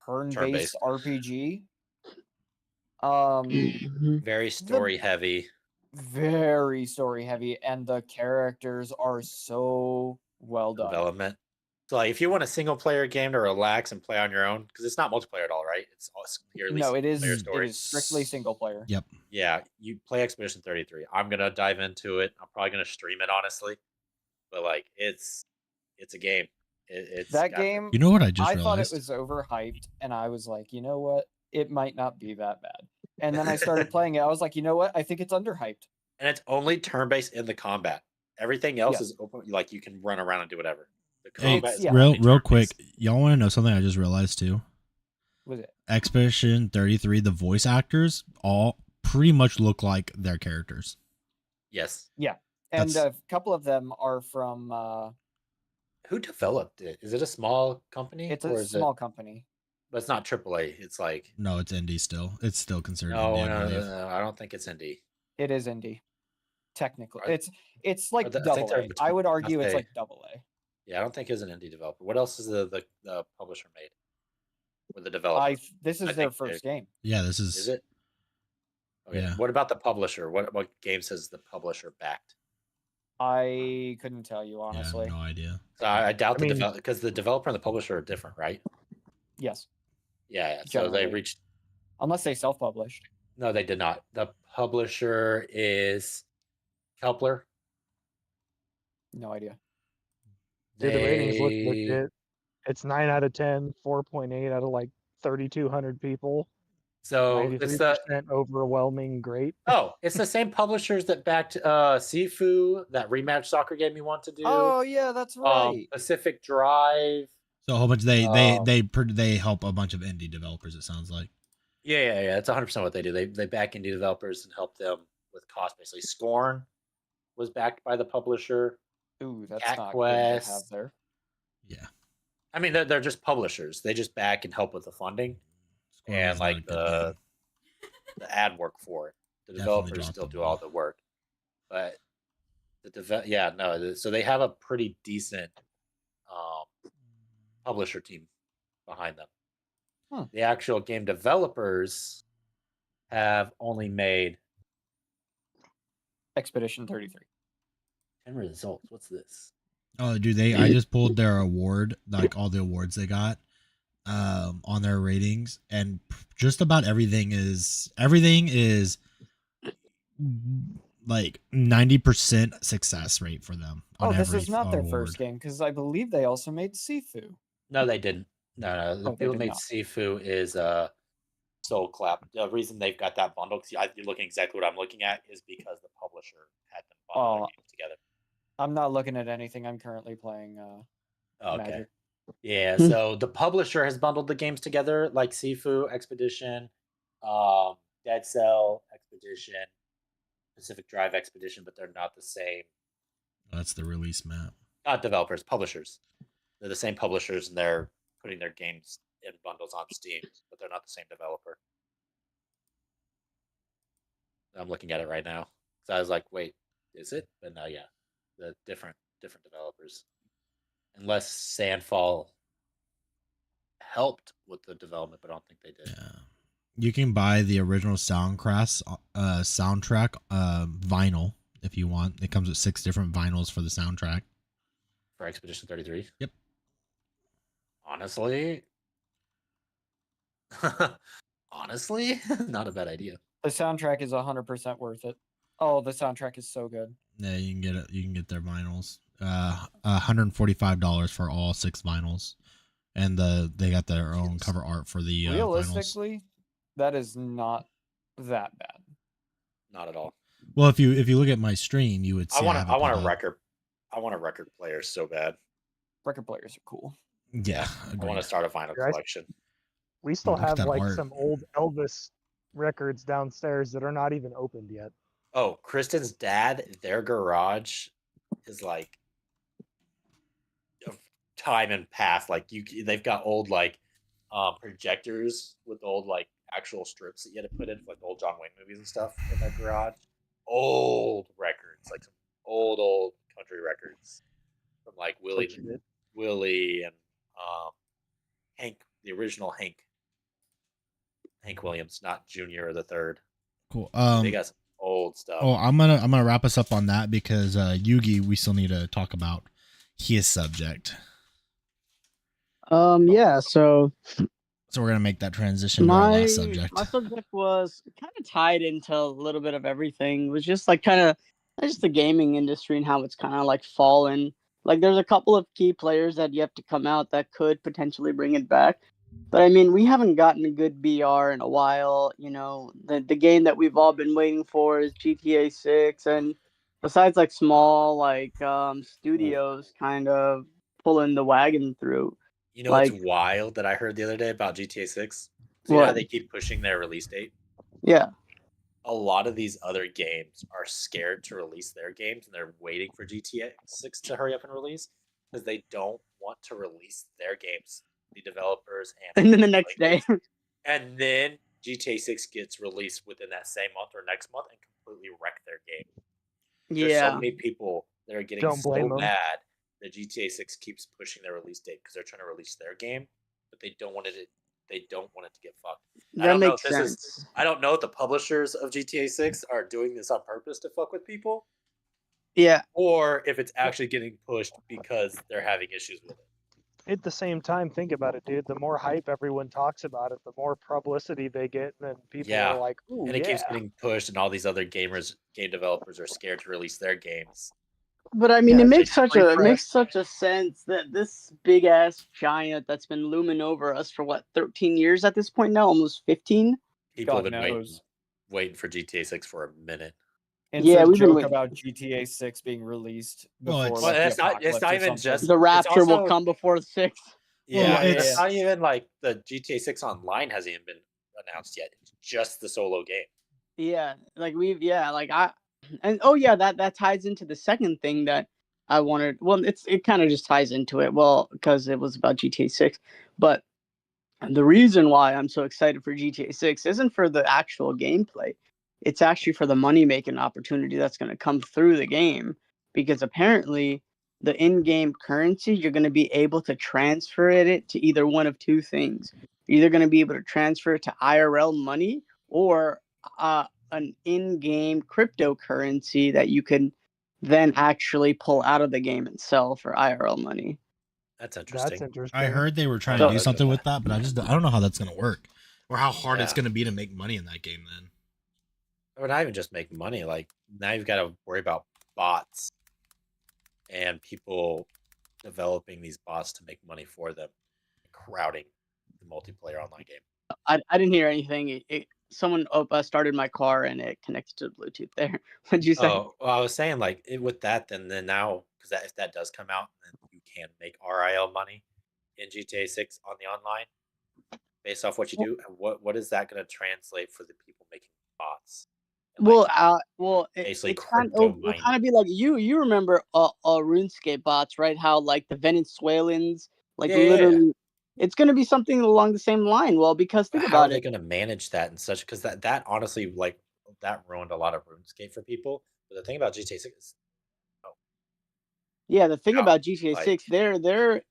Speaker 2: turn-based RPG.
Speaker 1: Very story heavy.
Speaker 2: Very story heavy, and the characters are so well done.
Speaker 1: Development. So, like, if you want a single player game to relax and play on your own, because it's not multiplayer at all, right? It's purely
Speaker 2: it is strictly single player.
Speaker 3: Yep.
Speaker 1: Yeah, you play Expedition 33. I'm gonna dive into it. I'm probably gonna stream it, honestly. But like, it's a game. It's
Speaker 2: that game.
Speaker 3: You know what I just realized?
Speaker 2: I thought it was overhyped, and I was like, you know what? It might not be that bad. And then I started playing it. I was like, you know what? I think it's underhyped.
Speaker 1: And it's only turn-based in the combat. Everything else is open. Like, you can run around and do whatever. The combat is
Speaker 3: real quick. Y'all want to know something I just realized too?
Speaker 2: Was it
Speaker 3: Expedition 33? The voice actors all pretty much look like their characters.
Speaker 1: Yes.
Speaker 2: Yeah, and a couple of them are from.
Speaker 1: Who developed it? Is it a small company?
Speaker 2: It's a small company.
Speaker 1: But it's not AAA. It's like...
Speaker 3: No, it's indie still. It's still considered
Speaker 1: indie,
Speaker 3: No,
Speaker 1: I don't think it's indie.
Speaker 2: It is indie. Technically. It's like double A. I would argue it's like double A.
Speaker 1: Yeah, I don't think it's an indie developer. What else is the publisher made? Or the developer?
Speaker 2: This is their first game.
Speaker 3: Yeah, this is...
Speaker 1: Is it? Okay. Yeah. What about the publisher? What games has the publisher backed?
Speaker 2: I couldn't tell you, honestly.
Speaker 3: Yeah, I have no idea.
Speaker 1: So I doubt because the developer and the publisher are different, right?
Speaker 2: Yes.
Speaker 1: Yeah, so they reached...
Speaker 2: Unless they self-published.
Speaker 1: No, they did not. The publisher is Kepler.
Speaker 2: No idea.
Speaker 5: Dude, the ratings look legit. It's 9 out of 10, 4.8 out of like 3,200 people.
Speaker 1: So it's the
Speaker 5: overwhelming great.
Speaker 1: Oh, it's the same publishers that backed Sifu, that rematch soccer game you want to do.
Speaker 2: Oh yeah, that's right.
Speaker 1: Pacific Drive.
Speaker 3: So a whole bunch. They help a bunch of indie developers. It sounds like.
Speaker 1: Yeah. It's 100% what they do. They back indie developers and help them with cost. Basically, Scorn was backed by the publisher.
Speaker 2: Ooh, that's not good to have there.
Speaker 3: Yeah.
Speaker 1: I mean, they're just publishers. They just back and help with the funding and like the ad work for it. The developers still do all the work, but so they have a pretty decent publisher team behind them.
Speaker 2: Huh.
Speaker 1: The actual game developers have only made
Speaker 2: Expedition 33.
Speaker 1: 10 results. What's this?
Speaker 3: Oh, dude, I just pulled their award, like all the awards they got on their ratings, and just about everything is like 90% success rate for them.
Speaker 2: Oh, this is not their first game, because I believe they also made Sifu.
Speaker 1: No, they didn't. No. The people who made Sifu is Soul Clap. The reason they've got that bundle, because you're looking exactly what I'm looking at, is because the publisher had them bundle their games together.
Speaker 2: I'm not looking at anything. I'm currently playing Magic.
Speaker 1: Yeah, so the publisher has bundled the games together, like Sifu, Expedition, Dead Cell, Expedition, Pacific Drive Expedition, but they're not the same.
Speaker 3: That's the release map.
Speaker 1: Not developers, publishers. They're the same publishers, and they're putting their games in bundles on Steam, but they're not the same developer. I'm looking at it right now. So I was like, wait, is it? But no, yeah. The different developers. Unless Sandfall helped with the development, but I don't think they did.
Speaker 3: Yeah. You can buy the original soundtrack vinyl if you want. It comes with 6 different vinyls for the soundtrack.
Speaker 1: For Expedition 33?
Speaker 3: Yep.
Speaker 1: Honestly, not a bad idea.
Speaker 2: The soundtrack is 100% worth it. Oh, the soundtrack is so good.
Speaker 3: Yeah, you can get it. You can get their vinyls. $145 for all 6 vinyls, and they got their own cover art for the
Speaker 2: realistically
Speaker 3: vinyls.
Speaker 2: That is not that bad.
Speaker 1: Not at all.
Speaker 3: Well, if you look at my stream, you would see
Speaker 1: I want a record. I want a record player so bad.
Speaker 2: Record players are cool.
Speaker 3: Yeah,
Speaker 1: I want to start a vinyl collection.
Speaker 5: We still
Speaker 3: Look at
Speaker 5: have
Speaker 3: that
Speaker 5: like
Speaker 3: art.
Speaker 5: some old Elvis records downstairs that are not even opened yet.
Speaker 1: Oh, Kristen's dad, their garage is like time and past. Like they've got old like projectors with old like actual strips that you had to put in for like old John Wayne movies and stuff in their garage. Old records, like some old country records from like Willie and Hank, the original Hank Williams, not Junior or the third.
Speaker 3: Cool.
Speaker 1: They got some old stuff.
Speaker 3: Oh, I'm gonna wrap us up on that because Yugi, we still need to talk about his subject.
Speaker 4: Yeah, so
Speaker 3: we're gonna make that transition to our last subject.
Speaker 4: My subject was kind of tied into a little bit of everything. It was just like kind of just the gaming industry and how it's kind of like fallen. Like there's a couple of key players that you have to come out that could potentially bring it back. But I mean, we haven't gotten a good BR in a while. You know, the game that we've all been waiting for is GTA 6, and besides like small like studios kind of pulling the wagon through.
Speaker 1: You know what's wild that I heard the other day about GTA 6? So you know how they keep pushing their release date?
Speaker 4: Yeah.
Speaker 1: A lot of these other games are scared to release their games, and they're waiting for GTA 6 to hurry up and release because they don't want to release their games, the developers,
Speaker 4: and then the next day.
Speaker 1: And then GTA 6 gets released within that same month or next month and completely wreck their game. There's so many people that are getting so mad that GTA 6 keeps pushing their release date because they're trying to release their game, but they don't want it to get fucked.
Speaker 4: That makes sense.
Speaker 1: I don't know if the publishers of GTA 6 are doing this on purpose to fuck with people.
Speaker 4: Yeah.
Speaker 1: Or if it's actually getting pushed because they're having issues with it.
Speaker 5: At the same time, think about it, dude. The more hype everyone talks about it, the more publicity they get, and then people are like, "Ooh,
Speaker 1: and it keeps getting pushed, and all these other game developers are scared to release their games."
Speaker 4: But I mean, it makes such a sense that this big ass giant that's been looming over us for what 13 years at this point now, almost 15.
Speaker 1: People have been waiting for GTA 6 for a minute.
Speaker 2: And yeah, we've been waiting about GTA 6 being released before.
Speaker 1: Well, it's not even just
Speaker 4: the Rapture will come before the 6th.
Speaker 1: Yeah, it's not even like the GTA 6 Online hasn't even been announced yet. It's just the solo game.
Speaker 4: Yeah, like that ties into the second thing that I wanted. Well, it kind of just ties into it. Well, because it was about GTA 6, but the reason why I'm so excited for GTA 6 isn't for the actual gameplay. It's actually for the money-making opportunity that's going to come through the game, because apparently the in-game currency, you're going to be able to transfer it to either one of two things. You're either going to be able to transfer it to IRL money or an in-game cryptocurrency that you can then actually pull out of the game and sell for IRL money.
Speaker 1: That's interesting.
Speaker 3: I heard they were trying to do something with that, but I don't know how that's going to work or how hard it's going to be to make money in that game then.
Speaker 1: Or not even just make money. Like now you've got to worry about bots and people developing these bots to make money for them, crowding the multiplayer online game.
Speaker 4: I didn't hear anything. Someone started my car and it connected to Bluetooth there. What'd you say?
Speaker 1: Oh, well, I was saying like with that, then now, because if that does come out, then you can make RIL money in GTA 6 on the online based off what you do. And what is that going to translate for the people making bots?
Speaker 4: And it kind of be like you remember RuneScape bots, right? How like the Venezuelans, literally. It's going to be something along the same line. Well, because think about it.
Speaker 1: How are they going to manage that and such? Because that honestly, like, that ruined a lot of RuneScape for people. But the thing about GTA 6 is,
Speaker 4: the thing about GTA 6, their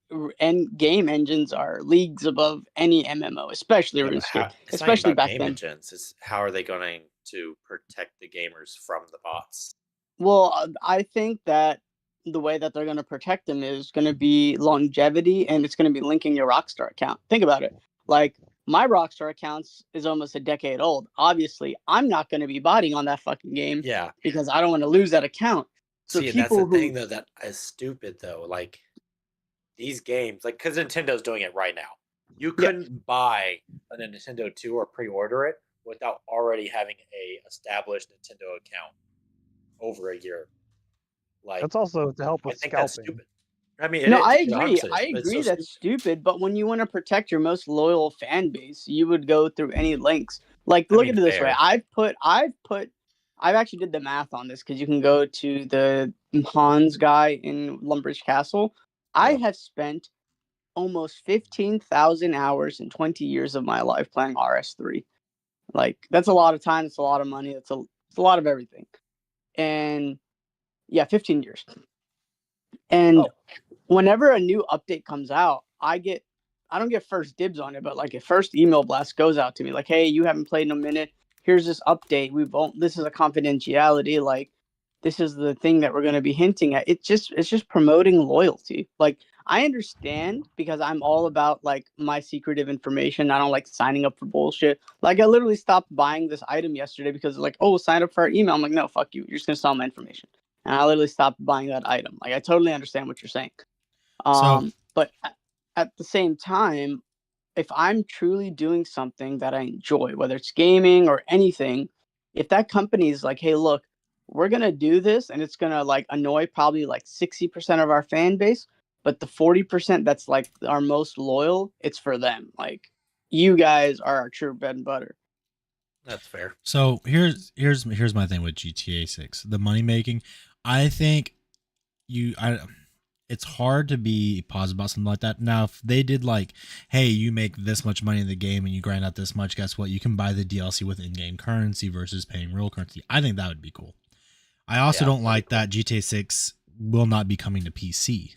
Speaker 4: end game engines are leagues above any MMO, especially RuneScape, especially back then.
Speaker 1: Engines. It's how are they going to protect the gamers from the bots?
Speaker 4: Well, I think that the way that they're going to protect them is going to be longevity, and it's going to be linking your Rockstar account. Think about it. Like, my Rockstar account is almost a decade old. Obviously, I'm not going to be botting on that fucking game.
Speaker 1: Yeah.
Speaker 4: Because I don't want to lose that account.
Speaker 1: So see, that's the thing, though, that is stupid, though. Like, these games, like, because Nintendo's doing it right now. You couldn't buy a Nintendo 2 or pre-order it without already having a established Nintendo account over a year. Like
Speaker 5: that's also to help with
Speaker 1: I think
Speaker 5: scalping.
Speaker 1: that's stupid. I mean,
Speaker 4: No,
Speaker 1: it
Speaker 4: I
Speaker 1: is.
Speaker 4: agree.
Speaker 1: 100%
Speaker 4: I
Speaker 1: is, but it's
Speaker 4: agree
Speaker 1: so
Speaker 4: that's stupid. But when you want to protect your most loyal fan base, you would go through any lengths. Like, look at it this way. I've actually did the math on this because you can go to the Hans guy in Lumbridge Castle. I have spent almost 15,000 hours in 20 years of my life playing RS3. Like, that's a lot of time. It's a lot of money. It's a lot of everything. And yeah, 15 years. And whenever a new update comes out, I don't get first dibs on it, but like a first email blast goes out to me like, hey, you haven't played in a minute. Here's this update. This is a confidentiality. Like, this is the thing that we're going to be hinting at. It's just promoting loyalty. Like, I understand because I'm all about like my secretive information. I don't like signing up for bullshit. Like, I literally stopped buying this item yesterday because like, oh, sign up for our email. I'm like, no, fuck you. You're just going to sell my information. And I literally stopped buying that item. Like, I totally understand what you're saying. But at the same time, if I'm truly doing something that I enjoy, whether it's gaming or anything, if that company is like, hey, look, we're going to do this and it's going to like annoy probably like 60% of our fan base, but the 40% that's like our most loyal, it's for them. Like, you guys are our true bread and butter.
Speaker 1: That's fair.
Speaker 3: So here's my thing with GTA 6. The money making, I think it's hard to be positive about something like that. Now, if they did like, hey, you make this much money in the game and you grind out this much, guess what? You can buy the DLC with in-game currency versus paying real currency. I think that would be cool. I also don't like that GTA 6 will not be coming to PC.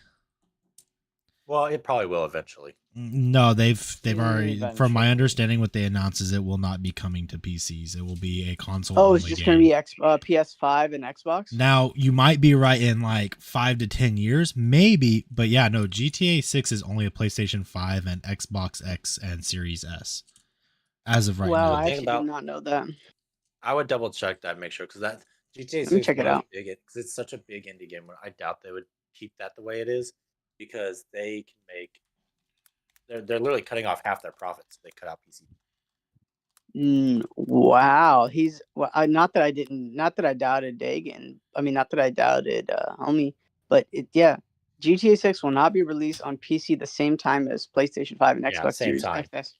Speaker 1: Well, it probably will eventually.
Speaker 3: No, they've already, from my understanding, what they announced is it will not be coming to PCs. It will be a console.
Speaker 4: Oh, it's just going to be PS5 and Xbox?
Speaker 3: Now, you might be right in like 5 to 10 years, maybe, but yeah, no, GTA 6 is only a PlayStation 5 and Xbox X and Series S as of right now.
Speaker 4: Wow, I actually did not know that.
Speaker 1: I would double check that, make sure, because that GTA 6
Speaker 4: check it out.
Speaker 1: because it's such a big indie game. I doubt they would keep that the way it is because they can make. They're literally cutting off half their profits. They cut out PC.
Speaker 4: Wow, not that I doubted Dagan. I mean, not that I doubted Homie, but GTA 6 will not be released on PC the same time as PlayStation 5 and Xbox Series X.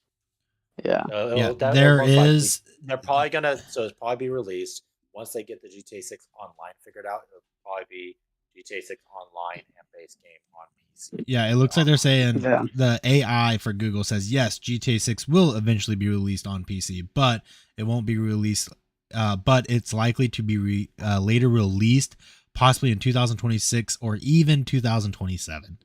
Speaker 4: Yeah,
Speaker 1: they're probably gonna. So it's probably be released once they get the GTA 6 online figured out. It'll probably be GTA 6 online and base game on PC.
Speaker 3: Yeah, it looks like they're saying the AI for Google says yes, GTA 6 will eventually be released on PC, but it won't be released. But it's likely to be later released, possibly in 2026 or even 2027.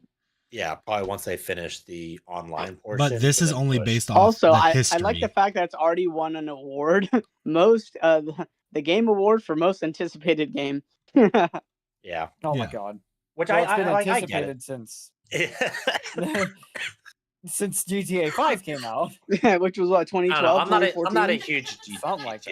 Speaker 4: Yeah,
Speaker 1: probably once they finish the online portion.
Speaker 3: But this is only based off
Speaker 4: also,
Speaker 3: the history.
Speaker 4: I like the fact that it's already won an award, the game award for most anticipated game.
Speaker 1: Yeah.
Speaker 2: Oh my god.
Speaker 1: Which
Speaker 2: it's been anticipated since GTA 5 came out.
Speaker 4: Which was what, 2012?
Speaker 1: I'm not a huge GTA fan. Like,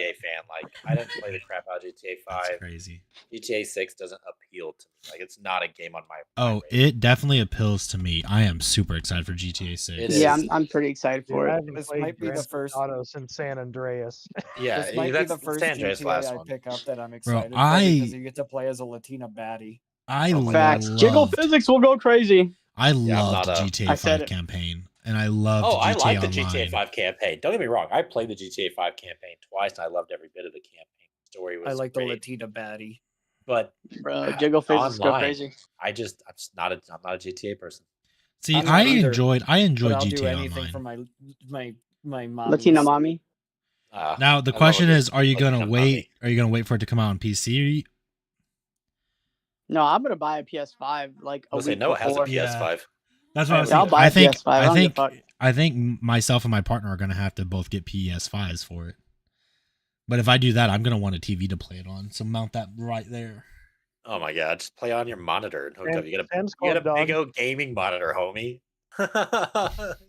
Speaker 1: I didn't play the crap out of GTA 5.
Speaker 3: That's crazy.
Speaker 1: GTA 6 doesn't appeal to me. Like, it's not a game on my.
Speaker 3: It definitely appeals to me. I am super excited for GTA 6.
Speaker 4: Yeah, I'm pretty excited for it.
Speaker 5: This might be the first auto since San Andreas.
Speaker 1: Yeah,
Speaker 2: this might be the first GTA I pick up that I'm excited for because you get to play as a Latina baddie.
Speaker 4: Jiggle physics will go crazy.
Speaker 3: I loved GTA 5 campaign, and I loved GTA
Speaker 1: I like the
Speaker 3: Online.
Speaker 1: GTA 5 campaign. Don't get me wrong. I played the GTA 5 campaign twice, and I loved every bit of the campaign. The story was
Speaker 2: I like the Latina baddie.
Speaker 1: But
Speaker 4: jiggle physics go crazy.
Speaker 1: I'm not a GTA person.
Speaker 3: See, I enjoyed GTA
Speaker 2: I'll do anything
Speaker 3: Online.
Speaker 2: for my mom.
Speaker 4: Latina mommy.
Speaker 3: Now the question is, are you gonna wait? Are you gonna wait for it to come out on PC?
Speaker 4: No, I'm gonna buy a PS5 like a week before.
Speaker 1: It has a PS5.
Speaker 3: That's what I was
Speaker 4: I'll buy a PS5.
Speaker 3: I think myself and my partner are gonna have to both get PS5s for it. But if I do that, I'm gonna want a TV to play it on. So mount that right there.
Speaker 1: Oh my god! Just play on your monitor and hook up. You get a big old gaming monitor, homie.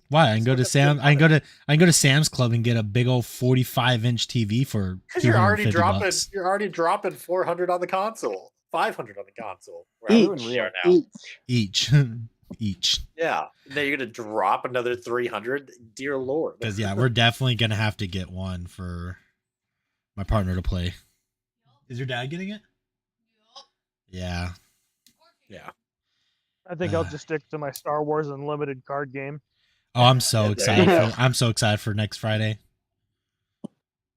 Speaker 3: Why? I can go to Sam's Club and get a big old 45-inch TV for $250.
Speaker 1: You're already dropping 400 on the console. 500 on the console.
Speaker 3: Each.
Speaker 1: Yeah. Then you're gonna drop another 300. Dear Lord.
Speaker 3: Because we're definitely gonna have to get one for my partner to play. Is your dad getting it? Yeah.
Speaker 1: Yeah.
Speaker 5: I think I'll just stick to my Star Wars Unlimited card game.
Speaker 3: Oh, I'm so excited!
Speaker 1: go.
Speaker 3: I'm so excited for next Friday.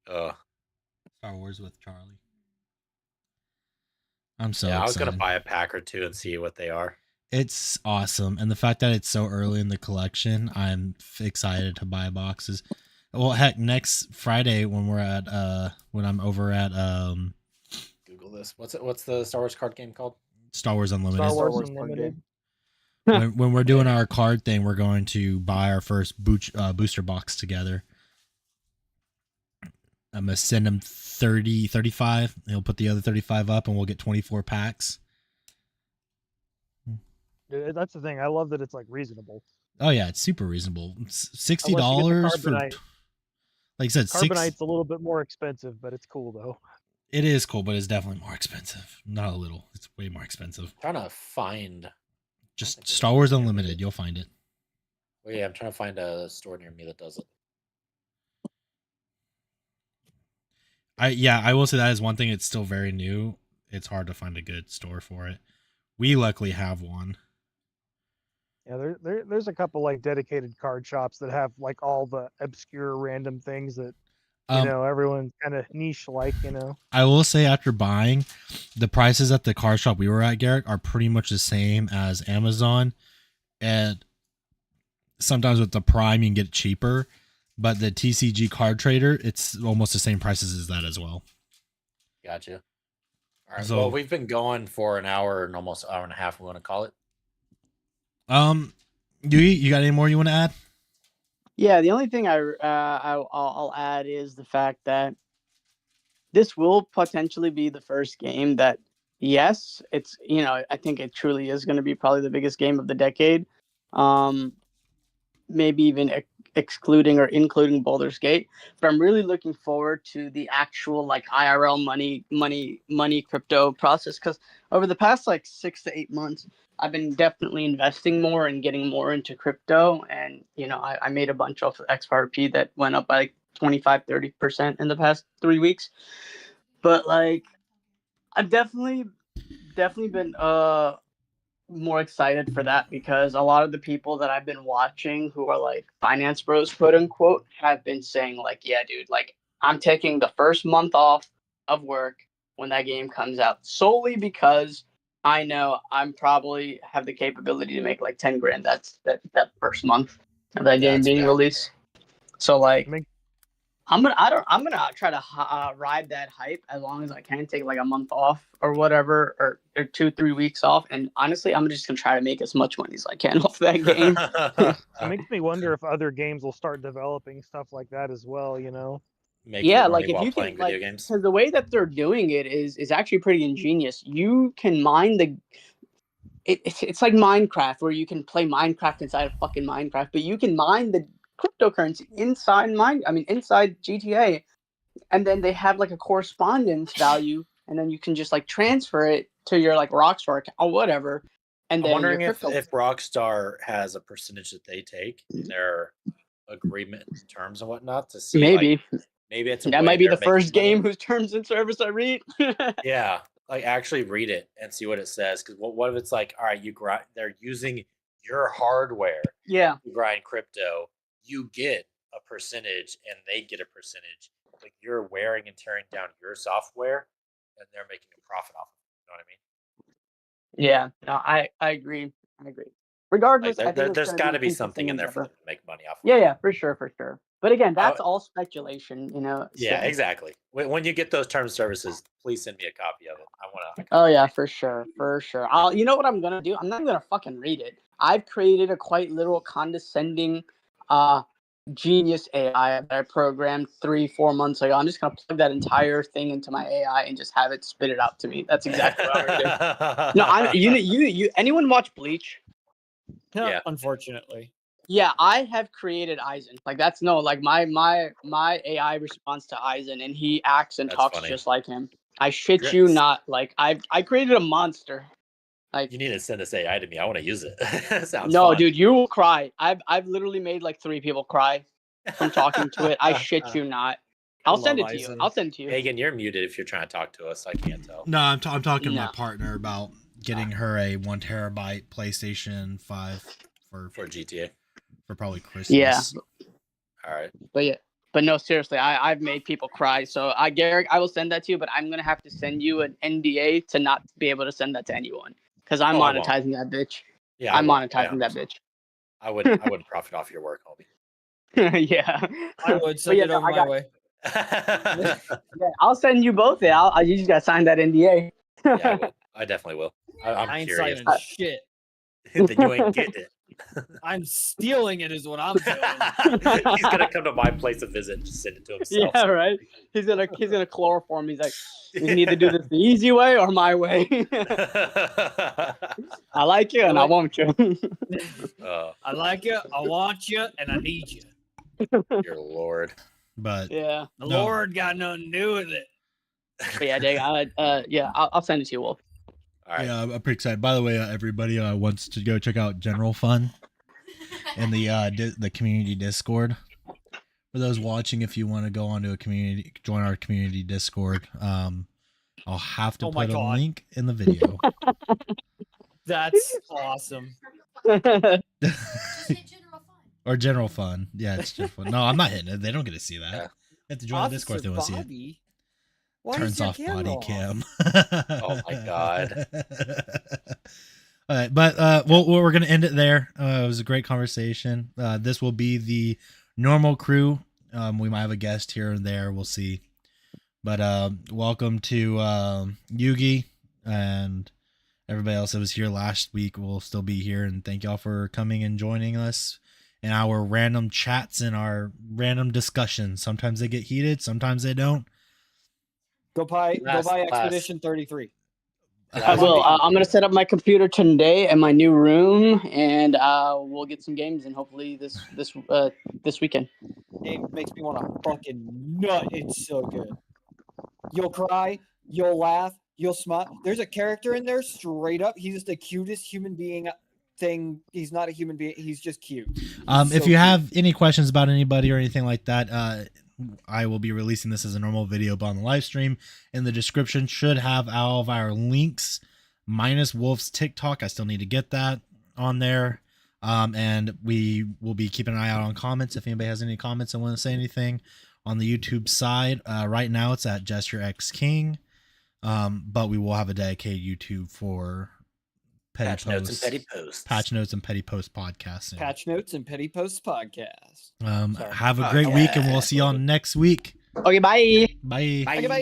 Speaker 1: Star
Speaker 3: Wars with Charlie. I'm so
Speaker 1: excited. I was
Speaker 3: excited.
Speaker 1: gonna buy a pack or two and see what they are.
Speaker 3: It's awesome, and the fact that it's so early in the collection, I'm excited to buy boxes. Well, heck, next Friday when we're at when I'm over at
Speaker 1: Google this. What's the Star Wars card game called?
Speaker 3: Star Wars Unlimited.
Speaker 5: Star Wars Unlimited.
Speaker 3: When we're doing our card thing, we're going to buy our first booster box together. I'm gonna send him 35. He'll put the other 35 up, and we'll get 24 packs.
Speaker 5: That's the thing. I love that it's like reasonable.
Speaker 3: Oh yeah, it's super reasonable. It's $60 for, like I said,
Speaker 5: Carbonite's a little bit more expensive, but it's cool though.
Speaker 3: It is cool, but it's definitely more expensive. Not a little. It's way more expensive.
Speaker 1: I'm trying to find
Speaker 3: just Star Wars Unlimited. You'll find it.
Speaker 1: Well, yeah, I'm trying to find a store near me that does it.
Speaker 3: I will say that is one thing. It's still very new. It's hard to find a good store for it. We luckily have one.
Speaker 5: Yeah, there's a couple like dedicated card shops that have like all the obscure random things that everyone's kind of niche like,
Speaker 3: I will say after buying, the prices at the card shop we were at, Garrett, are pretty much the same as Amazon, and sometimes with the Prime you can get it cheaper, but the TCG Card Trader, it's almost the same prices as that as well.
Speaker 1: Gotcha. All right. So, well, we've been going for an hour and almost hour and a half. We want to call it.
Speaker 3: You got any more you want to add?
Speaker 4: Yeah, the only thing I'll add is the fact that this will potentially be the first game that, yes, it's I think it truly is going to be probably the biggest game of the decade. Maybe even excluding or including Baldur's Gate. But I'm really looking forward to the actual like IRL money crypto process, because over the past like 6 to 8 months, I've been definitely investing more and getting more into crypto. And, I made a bunch of XRP that went up by like 25-30% in the past 3 weeks. But like, I've definitely been more excited for that, because a lot of the people that I've been watching who are like finance bros, quote unquote, have been saying like, yeah, dude, like I'm taking the first month off of work when that game comes out, solely because I know I'm probably have the capability to make like 10 grand. That's that first month of that game being released. So like, I'm gonna try to ride that hype as long as I can. Take like a month off or whatever, or 2-3 weeks off, and honestly, I'm just gonna try to make as much money as I can off that game.
Speaker 5: It makes me wonder if other games will start developing stuff like that as well.
Speaker 4: Yeah, like if you can, like, because the way that they're doing it is actually pretty ingenious. You can mine it's like Minecraft, where you can play Minecraft inside of fucking Minecraft, but you can mine the cryptocurrency inside inside GTA, and then they have like a correspondence value, and then you can just like transfer it to your like Rockstar account or whatever. And then
Speaker 1: I'm wondering if Rockstar has a percentage that they take in their agreement and terms and whatnot to see.
Speaker 4: Maybe
Speaker 1: it's
Speaker 4: that might be the first game whose terms and service I read.
Speaker 1: Yeah, like actually read it and see what it says. Because what if it's like, all right, they're using your hardware.
Speaker 4: Yeah.
Speaker 1: To grind crypto. You get a percentage and they get a percentage. Like you're wearing and tearing down your software, and they're making a profit off of it. You know what I mean?
Speaker 4: Yeah, no, I agree. Regardless,
Speaker 1: like
Speaker 4: I think
Speaker 1: there's got to be something in there for them to make money off of.
Speaker 4: Yeah, for sure. But again, that's all speculation,
Speaker 1: Yeah, exactly. When you get those terms and services, please send me a copy of it. I want to.
Speaker 4: Oh yeah, for sure. You know what I'm gonna do? I'm not gonna fucking read it. I've created a quite literal condescending genius AI that I programmed 3-4 months ago. I'm just gonna plug that entire thing into my AI and just have it spit it out to me. That's exactly what I'm gonna do. No, you anyone watch Bleach?
Speaker 2: Yeah, unfortunately.
Speaker 4: Yeah, I have created Aizen. Like that's my AI responds to Aizen, and he acts and talks just like him. I shit you not. Like I created a monster. Like
Speaker 1: you need to send this AI to me. I want to use it. Sounds
Speaker 4: no,
Speaker 1: fun.
Speaker 4: dude, you will cry. I've literally made like 3 people cry from talking to it. I shit you not. I'll send it to you. I'll send it to you.
Speaker 1: Megan, you're muted if you're trying to talk to us. I can't tell.
Speaker 3: No, I'm talking to my partner about getting her a 1 terabyte PlayStation 5 for
Speaker 1: GTA
Speaker 3: for probably Christmas.
Speaker 4: Yeah.
Speaker 1: All right.
Speaker 4: But no, seriously, I've made people cry. So Garrick, I will send that to you, but I'm gonna have to send you an NDA to not be able to send that to anyone because I'm monetizing that bitch.
Speaker 1: Yeah,
Speaker 4: I'm monetizing that bitch.
Speaker 1: I would profit off your work, homie.
Speaker 4: Yeah,
Speaker 2: I would send it over my way.
Speaker 4: Yeah, I'll send you both. You just gotta sign that NDA.
Speaker 1: Yeah, I definitely will. I'm
Speaker 2: ain't
Speaker 1: curious.
Speaker 2: signing shit.
Speaker 1: Then you ain't getting it.
Speaker 2: I'm stealing it is what I'm doing.
Speaker 1: He's gonna come to my place to visit and just send it to himself.
Speaker 4: Yeah, right. He's gonna chloroform. He's like, you can either do this the easy way or my way. I like you and I want you.
Speaker 2: I like you, I want you, and I need you.
Speaker 1: Your Lord.
Speaker 3: But
Speaker 4: yeah,
Speaker 2: the Lord got nothing to do with it.
Speaker 4: But yeah, Jake, I'll send it to you, Wolf.
Speaker 1: All right.
Speaker 3: Yeah, I'm pretty excited. By the way, everybody wants to go check out General Fun in the community Discord. For those watching, if you want to go onto join our community Discord, I'll have to put a link in the video.
Speaker 2: That's awesome.
Speaker 3: Or General Fun. Yeah, it's General Fun. No, I'm not hitting it. They don't get to see that. Yeah. They have to join the Discord if they want to see it.
Speaker 2: Why
Speaker 3: turns off body cam.
Speaker 1: Oh my god.
Speaker 3: All right, but we're gonna end it there. It was a great conversation. This will be the normal crew. We might have a guest here and there. We'll see. But welcome to Yugi and everybody else that was here last week. Will still be here, and thank y'all for coming and joining us in our random chats and our random discussions. Sometimes they get heated, sometimes they don't.
Speaker 2: Go buy Expedition 33.
Speaker 4: I will. I'm gonna set up my computer today in my new room, and we'll get some games in hopefully this weekend.
Speaker 2: It makes me want to fucking nut. It's so good. You'll cry, you'll laugh, you'll smile. There's a character in there straight up. He's just the cutest human being thing. He's not a human being. He's just cute.
Speaker 3: If you have any questions about anybody or anything like that, I will be releasing this as a normal video on the live stream. In the description should have all of our links, minus Wolf's TikTok. I still need to get that on there. And we will be keeping an eye out on comments. If anybody has any comments and want to say anything on the YouTube side, right now it's at JesterXKing. But we will have a dedicated YouTube for
Speaker 1: Patch Notes and Petty Posts.
Speaker 3: Patch Notes and Petty Post podcasting.
Speaker 2: Patch Notes and Petty Posts podcast.
Speaker 3: Have a great week, and we'll see y'all next week.
Speaker 4: Okay, bye.
Speaker 3: Bye.
Speaker 2: Bye.